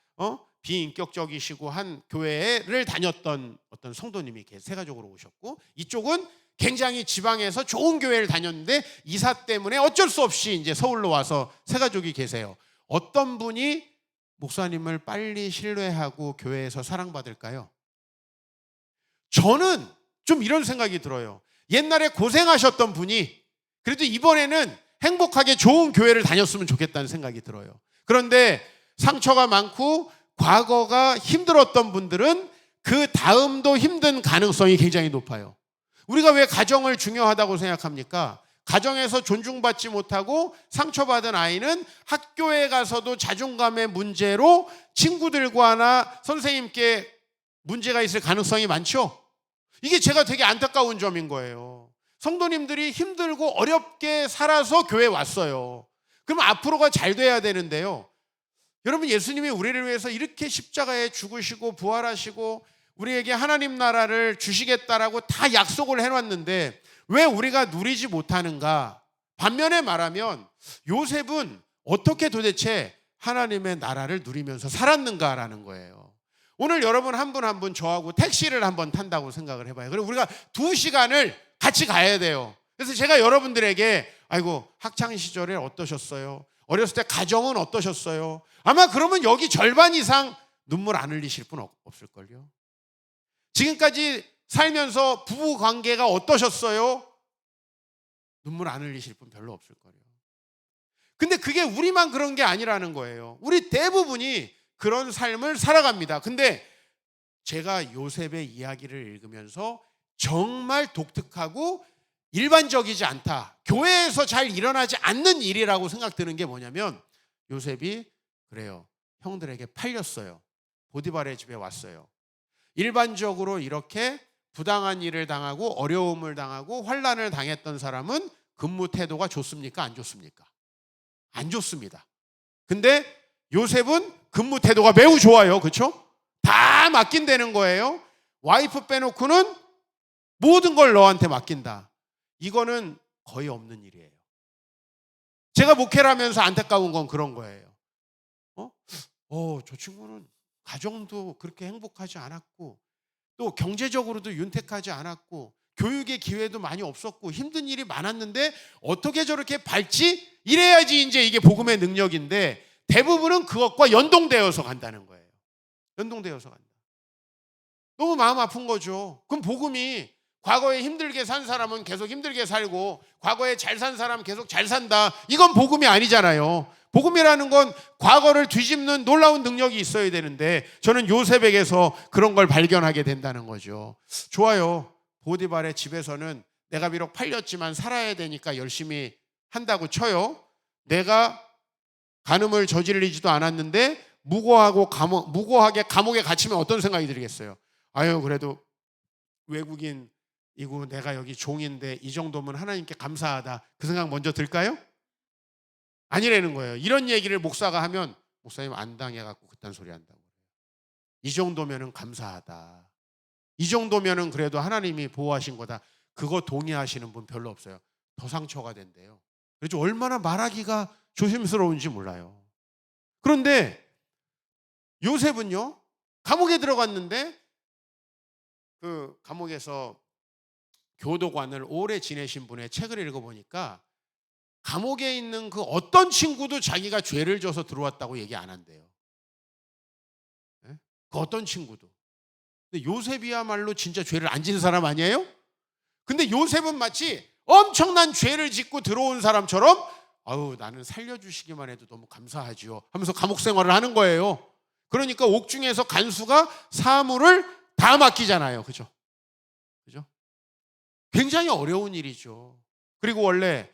비인격적이시고 한 교회를 다녔던 어떤 성도님이 세가족으로 오셨고, 이쪽은 굉장히 지방에서 좋은 교회를 다녔는데 이사 때문에 어쩔 수 없이 이제 서울로 와서 세가족이 계세요. 어떤 분이 목사님을 빨리 신뢰하고 교회에서 사랑받을까요? 저는 좀 이런 생각이 들어요. 옛날에 고생하셨던 분이 그래도 이번에는 행복하게 좋은 교회를 다녔으면 좋겠다는 생각이 들어요. 그런데 상처가 많고 과거가 힘들었던 분들은 그 다음도 힘든 가능성이 굉장히 높아요. 우리가 왜 가정을 중요하다고 생각합니까? 가정에서 존중받지 못하고 상처받은 아이는 학교에 가서도 자존감의 문제로 친구들과나 선생님께 문제가 있을 가능성이 많죠. 이게 제가 되게 안타까운 점인 거예요. 성도님들이 힘들고 어렵게 살아서 교회에 왔어요. 그럼 앞으로가 잘 돼야 되는데요. 여러분, 예수님이 우리를 위해서 이렇게 십자가에 죽으시고 부활하시고 우리에게 하나님 나라를 주시겠다라고 다 약속을 해놨는데 왜 우리가 누리지 못하는가? 반면에 말하면 요셉은 어떻게 도대체 하나님의 나라를 누리면서 살았는가라는 거예요. 오늘 여러분 한 분 한 분 저하고 택시를 한번 탄다고 생각을 해봐요. 그리고 우리가 2시간을 같이 가야 돼요. 그래서 제가 여러분들에게 학창 시절에 어떠셨어요? 어렸을 때 가정은 어떠셨어요? 아마 그러면 여기 절반 이상 눈물 안 흘리실 분 없을걸요. 지금까지 살면서 부부 관계가 어떠셨어요? 눈물 안 흘리실 분 별로 없을 거예요. 근데 그게 우리만 그런 게 아니라는 거예요. 우리 대부분이 그런 삶을 살아갑니다. 근데 제가 요셉의 이야기를 읽으면서 정말 독특하고 일반적이지 않다, 교회에서 잘 일어나지 않는 일이라고 생각드는 게 뭐냐면, 요셉이 그래요. 형들에게 팔렸어요. 보디발의 집에 왔어요. 일반적으로 이렇게 부당한 일을 당하고 어려움을 당하고 환난을 당했던 사람은 근무 태도가 좋습니까? 안 좋습니까? 안 좋습니다. 근데 요셉은 근무 태도가 매우 좋아요. 그렇죠? 다 맡긴다는 거예요. 와이프 빼놓고는 모든 걸 너한테 맡긴다. 이거는 거의 없는 일이에요. 제가 목회를 하면서 안타까운 건 그런 거예요. 저 친구는 가정도 그렇게 행복하지 않았고 또 경제적으로도 윤택하지 않았고 교육의 기회도 많이 없었고 힘든 일이 많았는데 어떻게 저렇게 밝지? 이래야지 이제 이게 복음의 능력인데 대부분은 그것과 연동되어서 간다는 거예요. 연동되어서 간다. 너무 마음 아픈 거죠. 그럼 복음이 과거에 힘들게 산 사람은 계속 힘들게 살고 과거에 잘 산 사람은 계속 잘 산다, 이건 복음이 아니잖아요. 복음이라는 건 과거를 뒤집는 놀라운 능력이 있어야 되는데 저는 요셉에게서 그런 걸 발견하게 된다는 거죠. 좋아요. 보디발의 집에서는 내가 비록 팔렸지만 살아야 되니까 열심히 한다고 쳐요. 내가 간음을 저지르지도 않았는데 무고하게 감옥에 갇히면 어떤 생각이 들겠어요? 그래도 외국인 이고 내가 여기 종인데 이 정도면 하나님께 감사하다, 그 생각 먼저 들까요? 아니라는 거예요. 이런 얘기를 목사가 하면 목사님 안 당해갖고 그딴 소리 한다고. 이 정도면은 감사하다, 이 정도면은 그래도 하나님이 보호하신 거다, 그거 동의하시는 분 별로 없어요. 더 상처가 된대요. 그래서 얼마나 말하기가 조심스러운지 몰라요. 그런데 요셉은요, 감옥에 들어갔는데 그 감옥에서 교도관을 오래 지내신 분의 책을 읽어보니까 감옥에 있는 그 어떤 친구도 자기가 죄를 져서 들어왔다고 얘기 안 한대요. 예? 그 어떤 친구도. 근데 요셉이야말로 진짜 죄를 안 지는 사람 아니에요? 근데 요셉은 마치 엄청난 죄를 짓고 들어온 사람처럼 아우 나는 살려주시기만 해도 너무 감사하지요 하면서 감옥 생활을 하는 거예요. 그러니까 옥중에서 간수가 사물을 다 맡기잖아요. 그죠? 그죠? 굉장히 어려운 일이죠. 그리고 원래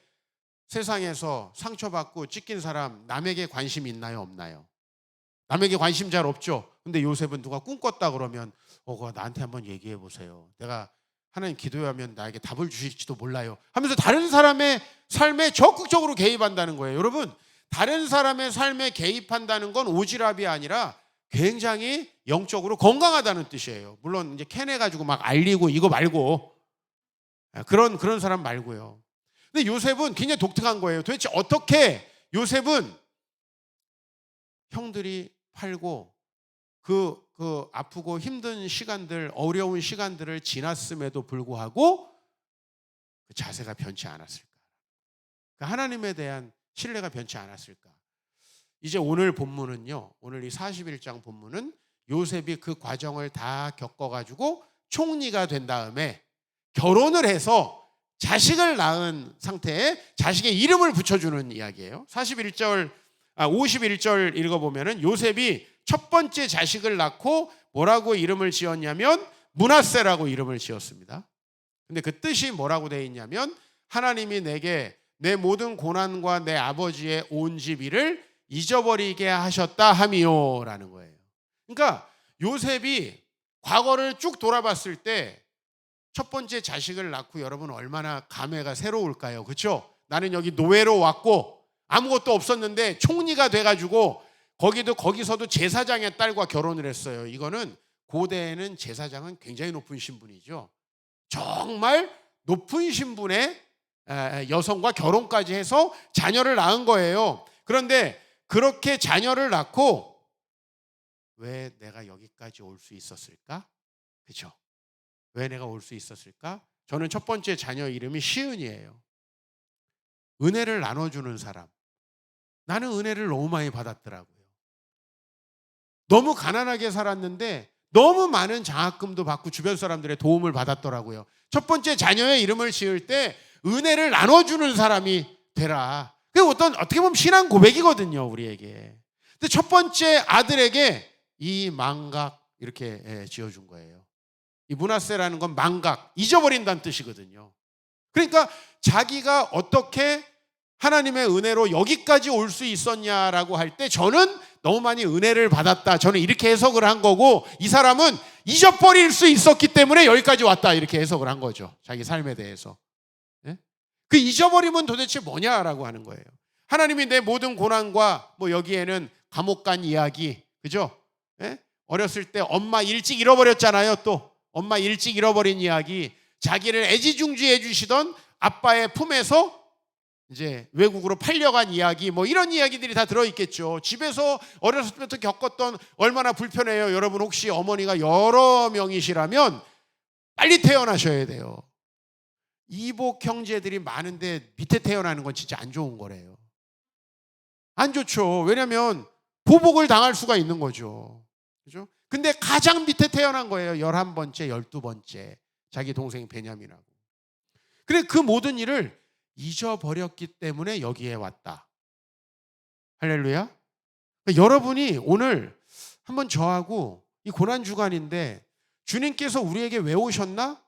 세상에서 상처받고 찢긴 사람 남에게 관심 있나요? 없나요? 남에게 관심 잘 없죠. 근데 요셉은 누가 꿈꿨다 그러면 그거 나한테 한번 얘기해 보세요. 내가 하나님 기도하면 나에게 답을 주실지도 몰라요 하면서 다른 사람의 삶에 적극적으로 개입한다는 거예요. 여러분, 다른 사람의 삶에 개입한다는 건 오지랖이 아니라 굉장히 영적으로 건강하다는 뜻이에요. 물론 이제 캔해 가지고 막 알리고 이거 말고 그런 사람 말고요. 근데 요셉은 굉장히 독특한 거예요. 도대체 어떻게 요셉은 형들이 팔고 그 아프고 힘든 시간들, 어려운 시간들을 지났음에도 불구하고 그 자세가 변치 않았을까? 그 하나님에 대한 신뢰가 변치 않았을까? 이제 오늘 본문은요, 오늘 이 41장 본문은 요셉이 그 과정을 다 겪어가지고 총리가 된 다음에 결혼을 해서 자식을 낳은 상태에 자식의 이름을 붙여주는 이야기예요. 51절 읽어보면은 요셉이 첫 번째 자식을 낳고 뭐라고 이름을 지었냐면 므낫세라고 이름을 지었습니다. 근데 그 뜻이 뭐라고 되어 있냐면 하나님이 내게 내 모든 고난과 내 아버지의 온 집 일을 잊어버리게 하셨다 함이요 라는 거예요. 그러니까 요셉이 과거를 쭉 돌아봤을 때 첫 번째 자식을 낳고 여러분 얼마나 감회가 새로울까요? 그렇죠? 나는 여기 노예로 왔고 아무것도 없었는데 총리가 돼가지고 거기서도 제사장의 딸과 결혼을 했어요. 이거는 고대에는 제사장은 굉장히 높은 신분이죠. 정말 높은 신분의 여성과 결혼까지 해서 자녀를 낳은 거예요. 그런데 그렇게 자녀를 낳고 왜 내가 여기까지 올 수 있었을까? 그렇죠? 왜 내가 올 수 있었을까? 저는 첫 번째 자녀 이름이 시은이에요. 은혜를 나눠주는 사람. 나는 은혜를 너무 많이 받았더라고요. 너무 가난하게 살았는데 너무 많은 장학금도 받고 주변 사람들의 도움을 받았더라고요. 첫 번째 자녀의 이름을 지을 때 은혜를 나눠주는 사람이 되라. 그게 어떻게 보면 신앙 고백이거든요, 우리에게. 근데 첫 번째 아들에게 이 망각 이렇게 지어준 거예요. 이 므낫세라는 건 망각, 잊어버린다는 뜻이거든요. 그러니까 자기가 어떻게 하나님의 은혜로 여기까지 올 수 있었냐라고 할 때 저는 너무 많이 은혜를 받았다. 저는 이렇게 해석을 한 거고 이 사람은 잊어버릴 수 있었기 때문에 여기까지 왔다. 이렇게 해석을 한 거죠. 자기 삶에 대해서. 예? 그 잊어버림은 도대체 뭐냐라고 하는 거예요. 하나님이 내 모든 고난과 뭐 여기에는 감옥 간 이야기, 그죠? 예? 어렸을 때 엄마 일찍 잃어버렸잖아요. 또 엄마 일찍 잃어버린 이야기, 자기를 애지중지해 주시던 아빠의 품에서 이제 외국으로 팔려간 이야기, 뭐 이런 이야기들이 다 들어있겠죠. 집에서 어렸을 때부터 겪었던 얼마나 불편해요. 여러분 혹시 어머니가 여러 명이시라면 빨리 태어나셔야 돼요. 이복 형제들이 많은데 밑에 태어나는 건 진짜 안 좋은 거래요. 안 좋죠. 왜냐하면 보복을 당할 수가 있는 거죠. 그죠? 근데 가장 밑에 태어난 거예요. 11번째, 12번째. 자기 동생 베냐민하고. 그래 그 모든 일을 잊어버렸기 때문에 여기에 왔다. 할렐루야. 그러니까 여러분이 오늘 한번 저하고 이 고난주간인데 주님께서 우리에게 왜 오셨나?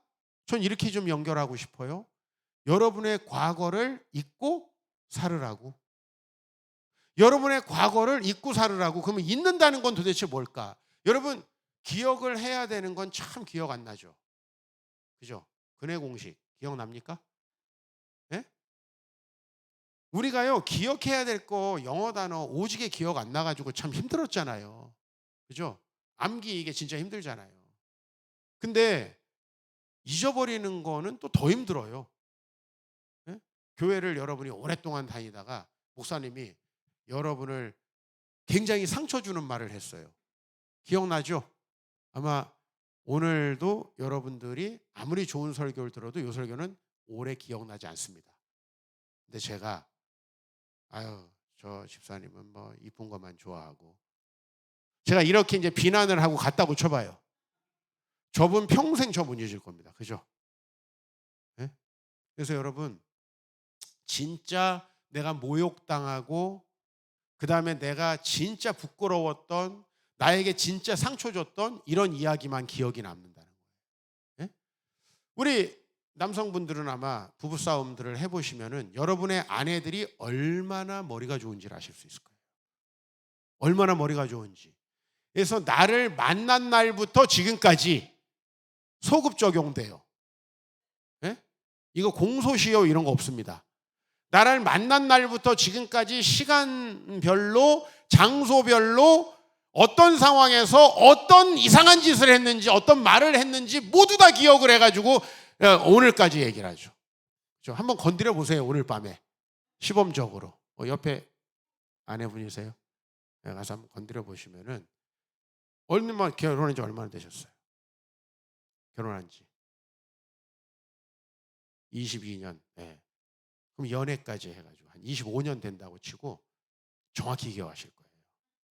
전 이렇게 좀 연결하고 싶어요. 여러분의 과거를 잊고 살으라고. 여러분의 과거를 잊고 살으라고. 그러면 잊는다는 건 도대체 뭘까? 여러분 기억을 해야 되는 건 참 기억 안 나죠. 그죠? 근해 공식 기억납니까? 예? 우리가요 기억해야 될 거 영어 단어 오지게 기억 안 나가지고 참 힘들었잖아요. 그죠? 암기 이게 진짜 힘들잖아요. 근데 잊어버리는 거는 또 더 힘들어요. 예? 교회를 여러분이 오랫동안 다니다가 목사님이 여러분을 굉장히 상처 주는 말을 했어요. 기억나죠? 아마 오늘도 여러분들이 아무리 좋은 설교를 들어도 이 설교는 오래 기억나지 않습니다. 근데 제가 아유 저 집사님은 뭐 이쁜 것만 좋아하고 제가 이렇게 이제 비난을 하고 갔다고 쳐봐요. 저분 평생 저 못 잊을 겁니다. 그죠? 예? 그래서 여러분 진짜 내가 모욕당하고 그 다음에 내가 진짜 부끄러웠던 나에게 진짜 상처 줬던 이런 이야기만 기억이 남는다는 거예요. 예? 우리 남성분들은 아마 부부싸움들을 해보시면은 여러분의 아내들이 얼마나 머리가 좋은지를 아실 수 있을 거예요. 얼마나 머리가 좋은지. 그래서 나를 만난 날부터 지금까지 소급 적용돼요. 예? 이거 공소시효 이런 거 없습니다. 나를 만난 날부터 지금까지 시간별로 장소별로 어떤 상황에서 어떤 이상한 짓을 했는지 어떤 말을 했는지 모두 다 기억을 해가지고 오늘까지 얘기를 하죠. 한번 건드려 보세요. 오늘 밤에 시범적으로 옆에 아내분이세요? 가서 한번 건드려 보시면은 얼마 결혼한 지 얼마나 되셨어요? 결혼한 지 22년. 네. 그럼 연애까지 해가지고 한 25년 된다고 치고 정확히 기억하실 거예요.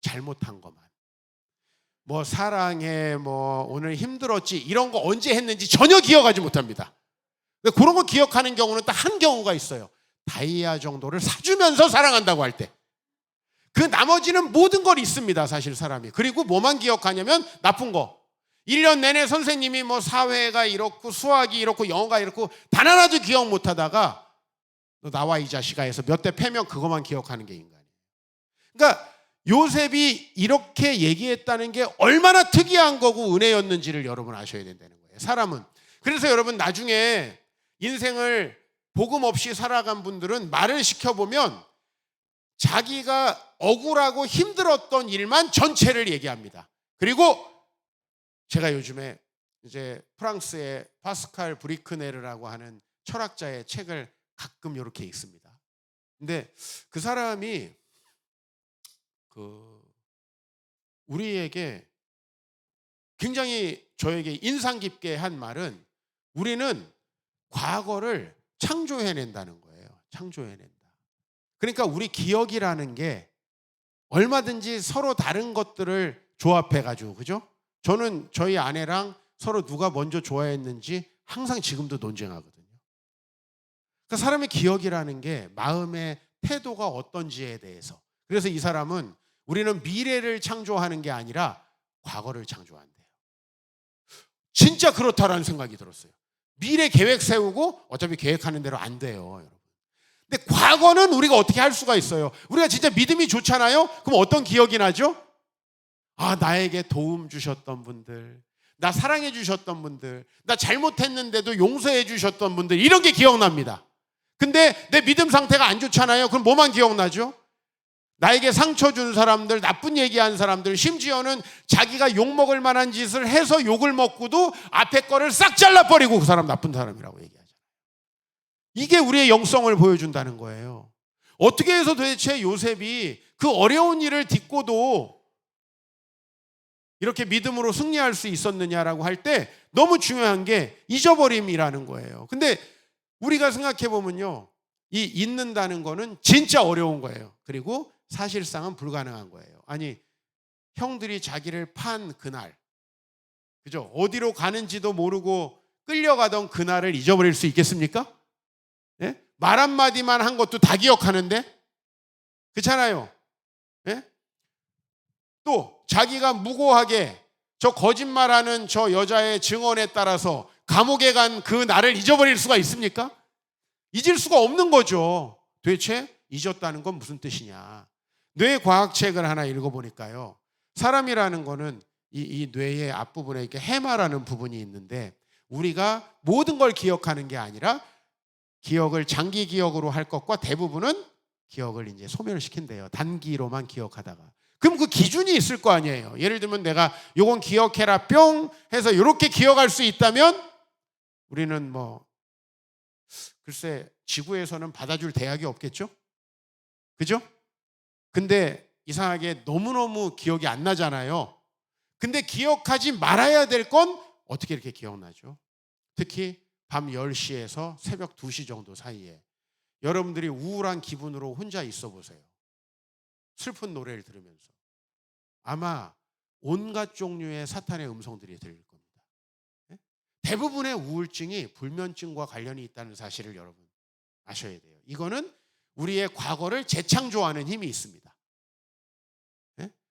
잘못한 것만. 뭐 사랑해, 뭐 오늘 힘들었지 이런 거 언제 했는지 전혀 기억하지 못합니다. 근데 그런 거 기억하는 경우는 딱 한 경우가 있어요. 다이아 정도를 사주면서 사랑한다고 할 때. 그 나머지는 모든 걸 잊습니다. 사실 사람이. 그리고 뭐만 기억하냐면 나쁜 거. 1년 내내 선생님이 뭐 사회가 이렇고 수학이 이렇고 영어가 이렇고 단 하나도 기억 못하다가 너 나와 이 자식아 해서 몇 대 패면 그것만 기억하는 게 인간이에요. 그러니까 요셉이 이렇게 얘기했다는 게 얼마나 특이한 거고 은혜였는지를 여러분 아셔야 된다는 거예요. 사람은. 그래서 여러분 나중에 인생을 복음 없이 살아간 분들은 말을 시켜보면 자기가 억울하고 힘들었던 일만 전체를 얘기합니다. 그리고 제가 요즘에 이제 프랑스의 파스칼 브리크네르라고 하는 철학자의 책을 가끔 이렇게 읽습니다. 근데 그 사람이 우리에게 굉장히 저에게 인상 깊게 한 말은 우리는 과거를 창조해낸다는 거예요. 창조해낸다. 그러니까 우리 기억이라는 게 얼마든지 서로 다른 것들을 조합해가지고, 그죠? 저는 저희 아내랑 서로 누가 먼저 좋아했는지 항상 지금도 논쟁하거든요. 그러니까 사람의 기억이라는 게 마음의 태도가 어떤지에 대해서. 그래서 이 사람은 우리는 미래를 창조하는 게 아니라 과거를 창조한대요. 진짜 그렇다라는 생각이 들었어요. 미래 계획 세우고 어차피 계획하는 대로 안 돼요, 여러분. 근데 과거는 우리가 어떻게 할 수가 있어요? 우리가 진짜 믿음이 좋잖아요? 그럼 어떤 기억이 나죠? 아, 나에게 도움 주셨던 분들, 나 사랑해 주셨던 분들, 나 잘못했는데도 용서해 주셨던 분들, 이런 게 기억납니다. 근데 내 믿음 상태가 안 좋잖아요? 그럼 뭐만 기억나죠? 나에게 상처 준 사람들, 나쁜 얘기한 사람들, 심지어는 자기가 욕먹을 만한 짓을 해서 욕을 먹고도 앞에 거를 싹 잘라버리고 그 사람 나쁜 사람이라고 얘기하잖아요. 이게 우리의 영성을 보여준다는 거예요. 어떻게 해서 도대체 요셉이 그 어려운 일을 딛고도 이렇게 믿음으로 승리할 수 있었느냐라고 할 때 너무 중요한 게 잊어버림이라는 거예요. 근데 우리가 생각해 보면요, 이 잊는다는 거는 진짜 어려운 거예요. 그리고 사실상은 불가능한 거예요. 아니, 형들이 자기를 판 그날, 그죠? 어디로 가는지도 모르고 끌려가던 그날을 잊어버릴 수 있겠습니까? 예? 말 한마디만 한 것도 다 기억하는데? 그렇잖아요. 예? 또 자기가 무고하게 저 거짓말하는 저 여자의 증언에 따라서 감옥에 간 그 날을 잊어버릴 수가 있습니까? 잊을 수가 없는 거죠. 도대체 잊었다는 건 무슨 뜻이냐? 뇌과학책을 하나 읽어보니까요, 사람이라는 거는 이 뇌의 앞부분에 이렇게 해마라는 부분이 있는데 우리가 모든 걸 기억하는 게 아니라 기억을 장기 기억으로 할 것과 대부분은 기억을 이제 소멸시킨대요. 단기로만 기억하다가. 그럼 그 기준이 있을 거 아니에요. 예를 들면 내가 요건 기억해라 뿅 해서 이렇게 기억할 수 있다면 우리는 뭐 글쎄 지구에서는 받아줄 대학이 없겠죠? 그죠? 근데 이상하게 너무너무 기억이 안 나잖아요. 근데 기억하지 말아야 될 건 어떻게 이렇게 기억나죠? 특히 밤 10시에서 새벽 2시 정도 사이에 여러분들이 우울한 기분으로 혼자 있어 보세요. 슬픈 노래를 들으면서. 아마 온갖 종류의 사탄의 음성들이 들릴 겁니다. 대부분의 우울증이 불면증과 관련이 있다는 사실을 여러분 아셔야 돼요. 이거는 우리의 과거를 재창조하는 힘이 있습니다.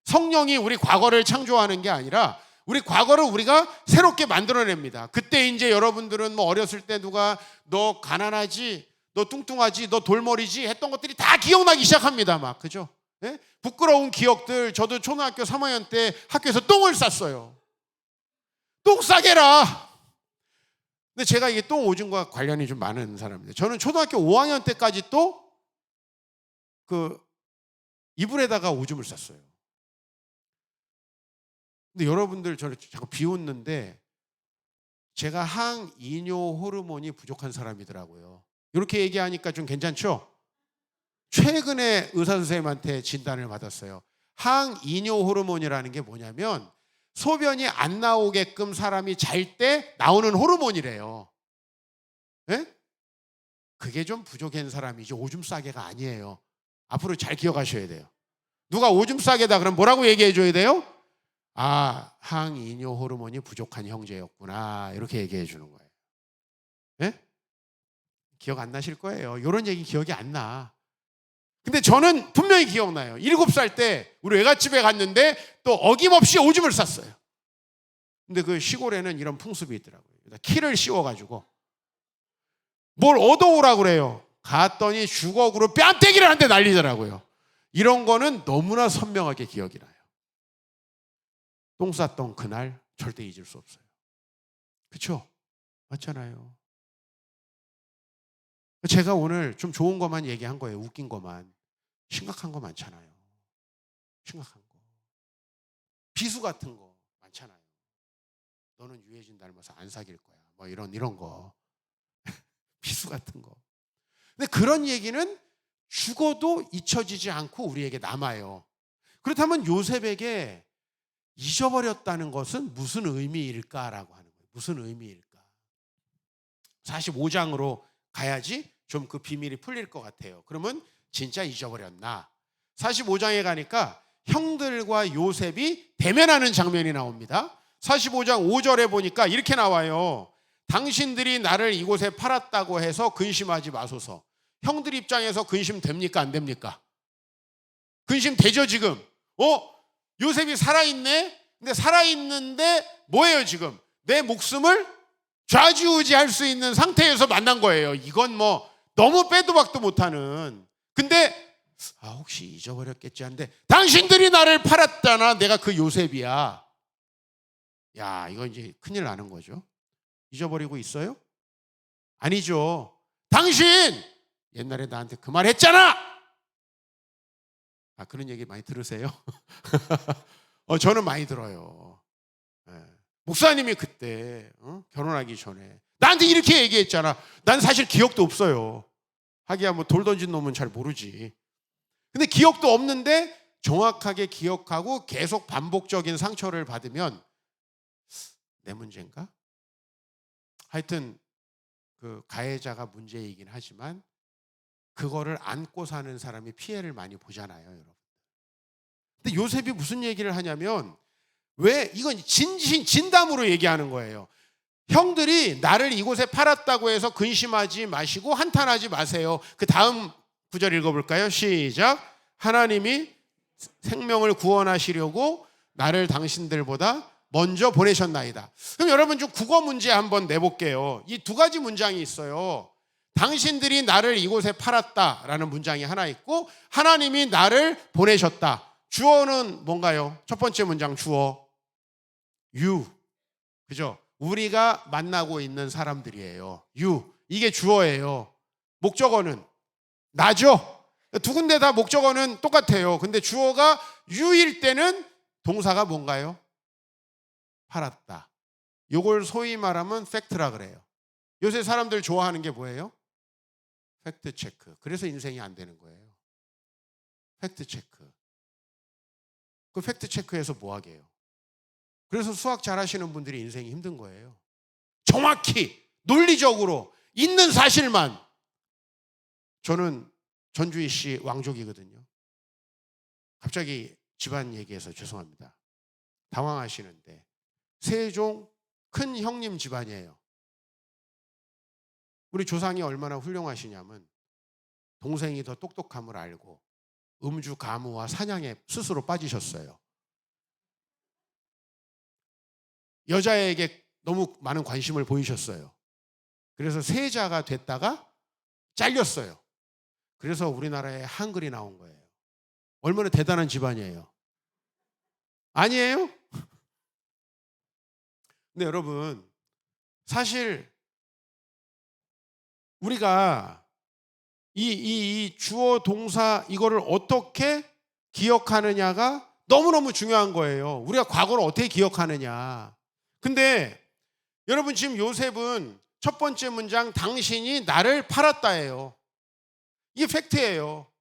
성령이 우리 과거를 창조하는 게 아니라 우리 과거를 우리가 새롭게 만들어냅니다. 그때 이제 여러분들은 뭐 어렸을 때 누가 너 가난하지, 너 뚱뚱하지, 너 돌머리지 했던 것들이 다 기억나기 시작합니다. 막 그죠? 부끄러운 기억들. 저도 초등학교 3학년 때 학교에서 똥을 쌌어요. 똥 싸게라. 근데 제가 이게 똥 오줌과 관련이 좀 많은 사람입니다. 저는 초등학교 5학년 때까지 또 그 이불에다가 오줌을 쌌어요. 근데 여러분들 저를 자꾸 비웃는데 제가 항이뇨 호르몬이 부족한 사람이더라고요. 이렇게 얘기하니까 좀 괜찮죠? 최근에 의사 선생님한테 진단을 받았어요. 항이뇨 호르몬이라는 게 뭐냐면 소변이 안 나오게끔 사람이 잘 때 나오는 호르몬이래요. 그게 좀 부족한 사람이지 오줌 싸개가 아니에요. 앞으로 잘 기억하셔야 돼요. 누가 오줌 싸개다 그럼 뭐라고 얘기해 줘야 돼요? 아, 항이뇨 호르몬이 부족한 형제였구나. 이렇게 얘기해 주는 거예요. 기억 안 나실 거예요. 이런 얘기 기억이 안 나. 근데 저는 분명히 기억나요. 7살 때 우리 외갓집에 갔는데 또 어김없이 오줌을 쌌어요. 근데 그 시골에는 이런 풍습이 있더라고요. 키를 씌워가지고 뭘 얻어오라고 그래요. 갔더니 주걱으로 뺨때기를 한 대 날리더라고요. 이런 거는 너무나 선명하게 기억이 나요. 똥 쌌던 그날 절대 잊을 수 없어요. 그렇죠? 맞잖아요. 제가 오늘 좀 좋은 것만 얘기한 거예요. 웃긴 것만. 심각한 거 많잖아요. 심각한 거. 비수 같은 거 많잖아요. 너는 유해진 닮아서 안 사귈 거야. 뭐 이런 거. 비수 같은 거. 근데 그런 얘기는 죽어도 잊혀지지 않고 우리에게 남아요. 그렇다면 요셉에게 잊어버렸다는 것은 무슨 의미일까라고 하는 거예요. 무슨 의미일까? 45장으로 가야지 좀 그 비밀이 풀릴 것 같아요. 그러면 진짜 잊어버렸나? 45장에 가니까 형들과 요셉이 대면하는 장면이 나옵니다. 45장 5절에 보니까 이렇게 나와요. 당신들이 나를 이곳에 팔았다고 해서 근심하지 마소서. 형들 입장에서 근심됩니까? 안 됩니까? 근심되죠 지금. 요셉이 살아있네? 근데 살아있는데 뭐예요 지금? 내 목숨을 좌지우지할 수 있는 상태에서 만난 거예요. 이건 뭐 너무 빼도 박도 못하는. 근데 혹시 잊어버렸겠지 하는데 당신들이 나를 팔았잖아. 내가 그 요셉이야. 야, 이거 이제 큰일 나는 거죠. 잊어버리고 있어요? 아니죠. 당신 옛날에 나한테 그 말 했잖아. 그런 얘기 많이 들으세요? 저는 많이 들어요. 목사님이 그때 결혼하기 전에 나한테 이렇게 얘기했잖아. 난 사실 기억도 없어요. 하기야 뭐 돌 던진 놈은 잘 모르지. 근데 기억도 없는데 정확하게 기억하고 계속 반복적인 상처를 받으면 내 문제인가? 하여튼 그 가해자가 문제이긴 하지만 그거를 안고 사는 사람이 피해를 많이 보잖아요, 여러분. 근데 요셉이 무슨 얘기를 하냐면 왜 이건 진담으로 얘기하는 거예요. 형들이 나를 이곳에 팔았다고 해서 근심하지 마시고 한탄하지 마세요. 그 다음 구절 읽어볼까요? 시작. 하나님이 생명을 구원하시려고 나를 당신들보다 먼저 보내셨나이다. 그럼 여러분 좀 국어 문제 한번 내볼게요. 이 두 가지 문장이 있어요. 당신들이 나를 이곳에 팔았다라는 문장이 하나 있고 하나님이 나를 보내셨다. 주어는 뭔가요? 첫 번째 문장 주어. you. 그죠? 우리가 만나고 있는 사람들이에요. 이게 주어예요. 목적어는 나죠. 두 군데 다 목적어는 똑같아요. 근데 주어가 유일 때는 동사가 뭔가요? 팔았다. 요걸 소위 말하면 팩트라 그래요. 요새 사람들 좋아하는 게 뭐예요? 팩트 체크. 그래서 인생이 안 되는 거예요. 팩트 체크. 그 팩트 체크에서 뭐 하게요? 그래서 수학 잘하시는 분들이 인생이 힘든 거예요. 정확히 논리적으로 있는 사실만. 저는 전주희 씨 왕족이거든요. 갑자기 집안 얘기해서 죄송합니다. 당황하시는데 세종 큰 형님 집안이에요. 우리 조상이 얼마나 훌륭하시냐면 동생이 더 똑똑함을 알고 음주 가무와 사냥에 스스로 빠지셨어요. 여자에게 너무 많은 관심을 보이셨어요. 그래서 세자가 됐다가 잘렸어요. 그래서 우리나라에 한글이 나온 거예요. 얼마나 대단한 집안이에요. 아니에요? 근데 여러분, 사실 우리가 이 주어 동사 이거를 어떻게 기억하느냐가 너무너무 중요한 거예요. 우리가 과거를 어떻게 기억하느냐. 근데 여러분, 지금 요셉은 첫 번째 문장 당신이 나를 팔았다예요. 이게 팩트예요.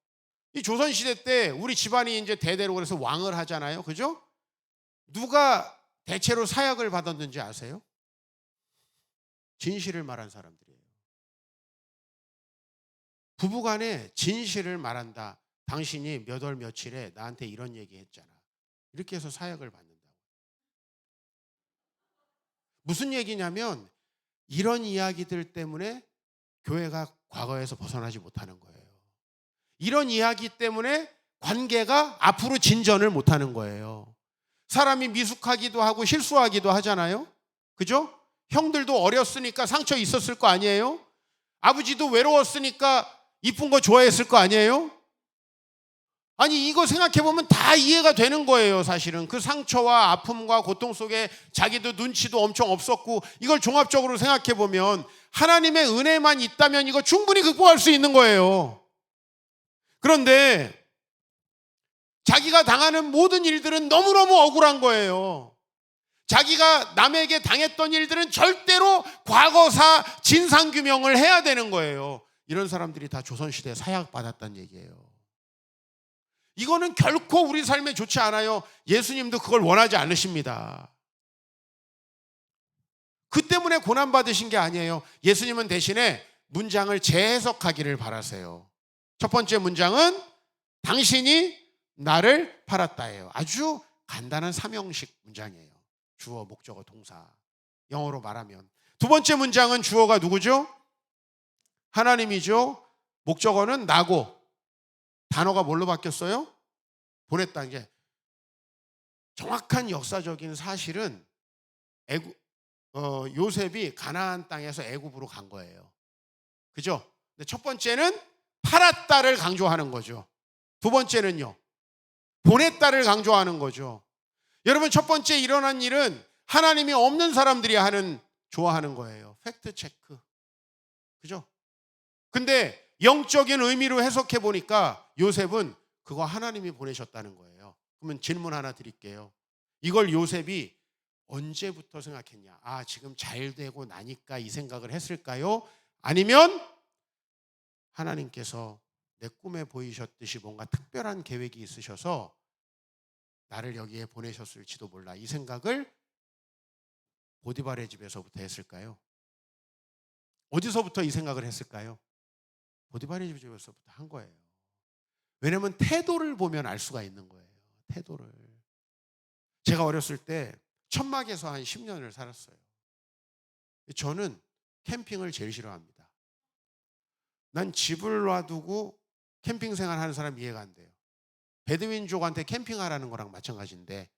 이 조선시대 때 우리 집안이 이제 대대로 그래서 왕을 하잖아요. 그죠? 누가 대체로 사약을 받았는지 아세요? 진실을 말한 사람들이에요. 부부간에 진실을 말한다. 당신이 몇 월 며칠에 나한테 이런 얘기 했잖아. 이렇게 해서 사약을 받는다고. 무슨 얘기냐면 이런 이야기들 때문에 교회가 과거에서 벗어나지 못하는 거예요. 이런 이야기 때문에 관계가 앞으로 진전을 못하는 거예요. 사람이 미숙하기도 하고 실수하기도 하잖아요. 그죠? 형들도 어렸으니까 상처 있었을 거 아니에요? 아버지도 외로웠으니까 이쁜 거 좋아했을 거 아니에요? 아니, 이거 생각해보면 다 이해가 되는 거예요. 사실은 그 상처와 아픔과 고통 속에 자기도 눈치도 엄청 없었고, 이걸 종합적으로 생각해보면 하나님의 은혜만 있다면 이거 충분히 극복할 수 있는 거예요. 그런데 자기가 당하는 모든 일들은 너무너무 억울한 거예요. 자기가 남에게 당했던 일들은 절대로 과거사 진상규명을 해야 되는 거예요. 이런 사람들이 다 조선시대에 사약받았다는 얘기예요. 이거는 결코 우리 삶에 좋지 않아요. 예수님도 그걸 원하지 않으십니다. 그 때문에 고난받으신 게 아니에요. 예수님은 대신에 문장을 재해석하기를 바라세요. 첫 번째 문장은 당신이 나를 팔았다예요. 아주 간단한 삼형식 문장이에요. 주어, 목적어, 동사. 영어로 말하면. 두 번째 문장은 주어가 누구죠? 하나님이죠. 목적어는 나고. 단어가 뭘로 바뀌었어요? 보냈다. 이제 정확한 역사적인 사실은 요셉이 가나안 땅에서 애굽으로 간 거예요. 그죠? 근데 첫 번째는 팔았다를 강조하는 거죠. 두 번째는요, 보냈다를 강조하는 거죠. 여러분, 첫 번째 일어난 일은 하나님이 없는 사람들이 좋아하는 거예요. 팩트 체크. 그죠? 근데 영적인 의미로 해석해 보니까 요셉은 그거 하나님이 보내셨다는 거예요. 그러면 질문 하나 드릴게요. 이걸 요셉이 언제부터 생각했냐? 아, 지금 잘 되고 나니까 이 생각을 했을까요? 아니면 하나님께서 내 꿈에 보이셨듯이 뭔가 특별한 계획이 있으셔서 나를 여기에 보내셨을지도 몰라. 이 생각을 보디발의 집에서부터 했을까요? 어디서부터 이 생각을 했을까요? 보디발의 집에서부터 한 거예요. 왜냐하면 태도를 보면 알 수가 있는 거예요. 태도를. 제가 어렸을 때 천막에서 한 10년을 살았어요. 저는 캠핑을 제일 싫어합니다. 난 집을 놔두고 캠핑 생활하는 사람 이해가 안 돼요. 배드민족한테 캠핑하라는 거랑 마찬가지인데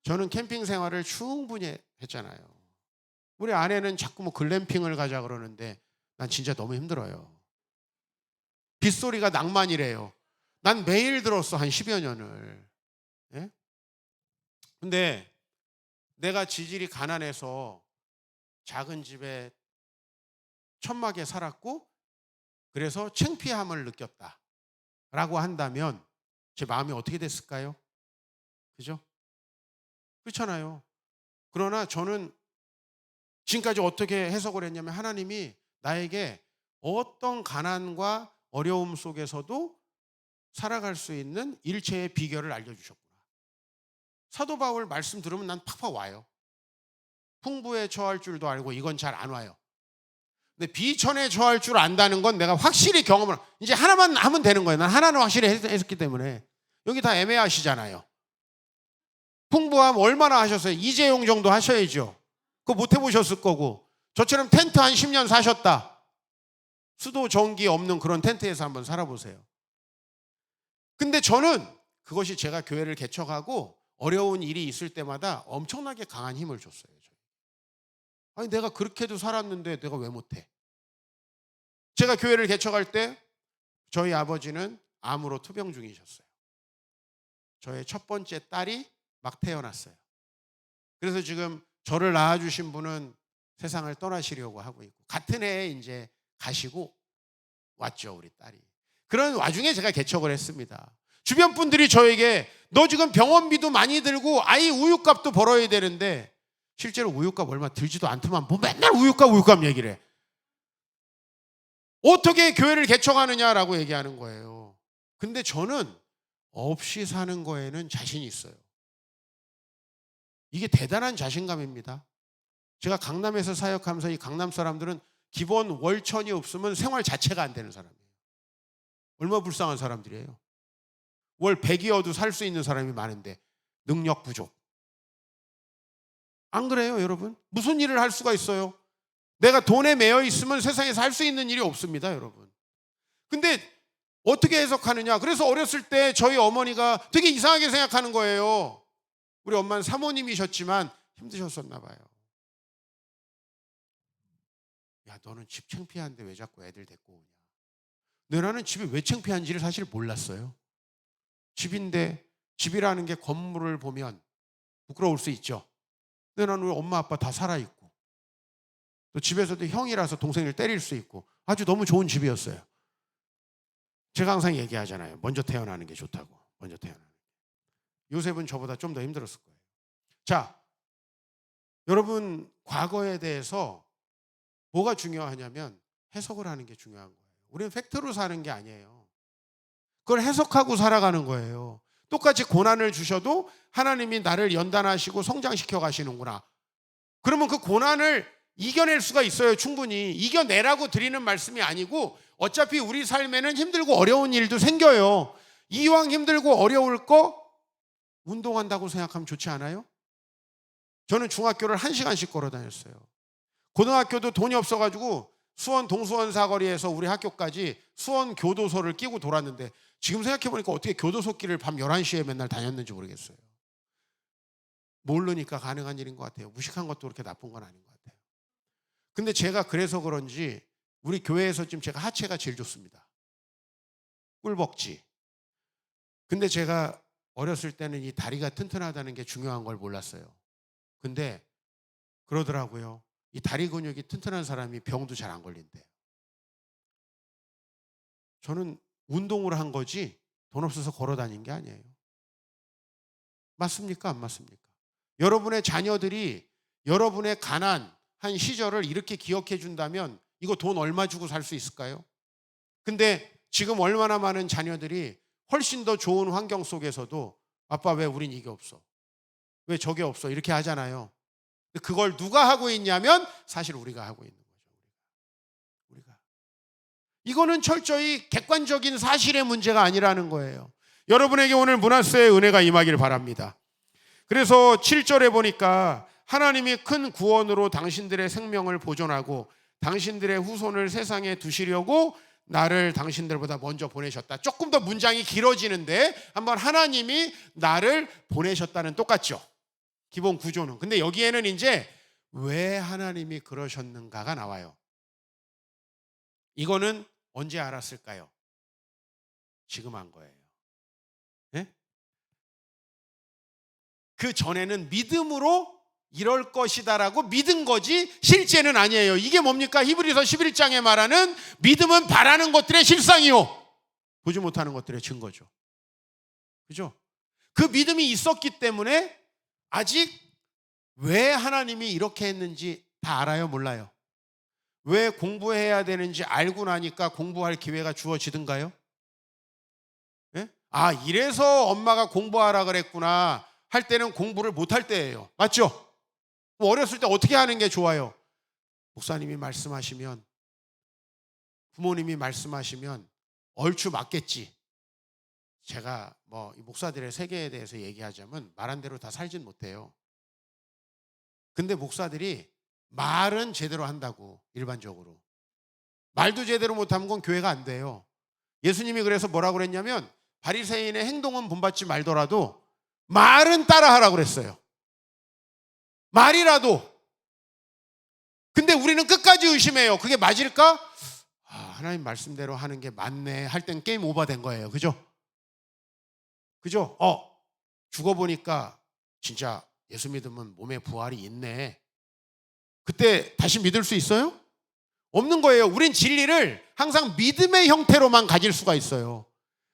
저는 캠핑 생활을 충분히 했잖아요. 우리 아내는 자꾸 뭐 글램핑을 가자 그러는데 난 진짜 너무 힘들어요. 빗소리가 낭만이래요. 난 매일 들었어, 한 10여 년을. 예? 근데 내가 지질이 가난해서 작은 집에 천막에 살았고 그래서 창피함을 느꼈다라고 한다면 제 마음이 어떻게 됐을까요? 그죠? 그렇잖아요. 그러나 저는 지금까지 어떻게 해석을 했냐면 하나님이 나에게 어떤 가난과 어려움 속에서도 살아갈 수 있는 일체의 비결을 알려주셨구나. 사도 바울 말씀 들으면 난 팍팍 와요. 풍부에 처할 줄도 알고 이건 잘 안 와요. 근데 비천에 처할 줄 안다는 건 내가 확실히 경험을 이제 하나만 하면 되는 거예요. 난 하나는 확실히 했기 때문에. 여기 다 애매하시잖아요. 풍부함 얼마나 하셨어요? 이재용 정도 하셔야죠. 그거 못 해보셨을 거고. 저처럼 텐트 한 10년 사셨다. 수도 전기 없는 그런 텐트에서 한번 살아보세요. 근데 저는 그것이 제가 교회를 개척하고 어려운 일이 있을 때마다 엄청나게 강한 힘을 줬어요. 아니 내가 그렇게도 살았는데 내가 왜 못해? 제가 교회를 개척할 때 저희 아버지는 암으로 투병 중이셨어요. 저의 첫 번째 딸이 막 태어났어요. 그래서 지금 저를 낳아주신 분은 세상을 떠나시려고 하고 있고 같은 해에 이제 가시고 왔죠 우리 딸이. 그런 와중에 제가 개척을 했습니다. 주변 분들이 저에게 너 지금 병원비도 많이 들고 아이 우유값도 벌어야 되는데 실제로 우유값 얼마 들지도 않더만 뭐 맨날 우유값 얘기를 해. 어떻게 교회를 개척하느냐라고 얘기하는 거예요. 근데 저는 없이 사는 거에는 자신이 있어요. 이게 대단한 자신감입니다. 제가 강남에서 사역하면서 이 강남 사람들은 기본 월천이 없으면 생활 자체가 안 되는 사람이에요. 얼마나 불쌍한 사람들이에요. 월 100이어도 살 수 있는 사람이 많은데 능력 부족. 안 그래요, 여러분? 무슨 일을 할 수가 있어요? 내가 돈에 매여 있으면 세상에서 할 수 있는 일이 없습니다, 여러분. 근데 어떻게 해석하느냐? 그래서 어렸을 때 저희 어머니가 되게 이상하게 생각하는 거예요. 우리 엄마는 사모님이셨지만 힘드셨었나 봐요. 야, 너는 집 창피한데 왜 자꾸 애들 데리고 오냐? 너는 집이 왜 창피한지를 사실 몰랐어요. 집인데 집이라는 게 건물을 보면 부끄러울 수 있죠. 근데 나는 우리 엄마 아빠 다 살아있고 또 집에서도 형이라서 동생을 때릴 수 있고 아주 너무 좋은 집이었어요. 제가 항상 얘기하잖아요. 먼저 태어나는 게 좋다고. 먼저 태어나는 게. 요셉은 저보다 좀 더 힘들었을 거예요. 자, 여러분 과거에 대해서 뭐가 중요하냐면 해석을 하는 게 중요한 거예요. 우리는 팩트로 사는 게 아니에요. 그걸 해석하고 살아가는 거예요. 똑같이 고난을 주셔도 하나님이 나를 연단하시고 성장시켜 가시는구나. 그러면 그 고난을 이겨낼 수가 있어요. 충분히. 이겨내라고 드리는 말씀이 아니고 어차피 우리 삶에는 힘들고 어려운 일도 생겨요. 이왕 힘들고 어려울 거 운동한다고 생각하면 좋지 않아요? 저는 중학교를 1시간씩 걸어 다녔어요. 고등학교도 돈이 없어가지고 수원 동수원 사거리에서 우리 학교까지 수원 교도소를 끼고 돌았는데 지금 생각해보니까 어떻게 교도소 길을 밤 11시에 맨날 다녔는지 모르겠어요. 모르니까 가능한 일인 것 같아요. 무식한 것도 그렇게 나쁜 건 아닌 것 같아요. 근데 제가 그래서 그런지 우리 교회에서 지금 제가 하체가 제일 좋습니다. 꿀벅지. 근데 제가 어렸을 때는 이 다리가 튼튼하다는 게 중요한 걸 몰랐어요. 근데 그러더라고요. 이 다리 근육이 튼튼한 사람이 병도 잘 안 걸린대요. 저는 운동을 한 거지 돈 없어서 걸어 다닌 게 아니에요. 맞습니까? 안 맞습니까? 여러분의 자녀들이 여러분의 가난한 시절을 이렇게 기억해 준다면 이거 돈 얼마 주고 살 수 있을까요? 근데 지금 얼마나 많은 자녀들이 훨씬 더 좋은 환경 속에서도 아빠 왜 우린 이게 없어? 왜 저게 없어? 이렇게 하잖아요. 그걸 누가 하고 있냐면 사실 우리가 하고 있는 거죠. 우리가. 이거는 철저히 객관적인 사실의 문제가 아니라는 거예요. 여러분에게 오늘 문하세의 은혜가 임하기를 바랍니다. 그래서 7절에 보니까 하나님이 큰 구원으로 당신들의 생명을 보존하고 당신들의 후손을 세상에 두시려고 나를 당신들보다 먼저 보내셨다. 조금 더 문장이 길어지는데 한번 하나님이 나를 보내셨다는 똑같죠. 기본 구조는. 근데 여기에는 이제 왜 하나님이 그러셨는가가 나와요. 이거는 언제 알았을까요? 지금 한 거예요. 네? 그 전에는 믿음으로 이럴 것이다라고 믿은 거지 실제는 아니에요. 이게 뭡니까? 히브리서 11장에 말하는 믿음은 바라는 것들의 실상이요, 보지 못하는 것들의 증거죠. 그죠? 그 믿음이 있었기 때문에 아직 왜 하나님이 이렇게 했는지 다 알아요? 몰라요? 왜 공부해야 되는지 알고 나니까 공부할 기회가 주어지던가요? 예? 아, 이래서 엄마가 공부하라 그랬구나 할 때는 공부를 못할 때예요. 맞죠? 어렸을 때 어떻게 하는 게 좋아요? 목사님이 말씀하시면, 부모님이 말씀하시면 얼추 맞겠지. 제가 이 목사들의 세계에 대해서 얘기하자면 말한 대로 다 살진 못해요. 근데 목사들이 말은 제대로 한다고, 일반적으로. 말도 제대로 못하면 건 교회가 안 돼요. 예수님이 그래서 뭐라고 그랬냐면 바리새인의 행동은 본받지 말더라도 말은 따라하라고 그랬어요. 말이라도. 근데 우리는 끝까지 의심해요. 그게 맞을까? 하나님 말씀대로 하는 게 맞네 할 땐 게임 오버 된 거예요. 그죠? 그죠? 죽어보니까 진짜 예수 믿으면 몸에 부활이 있네. 그때 다시 믿을 수 있어요? 없는 거예요. 우린 진리를 항상 믿음의 형태로만 가질 수가 있어요.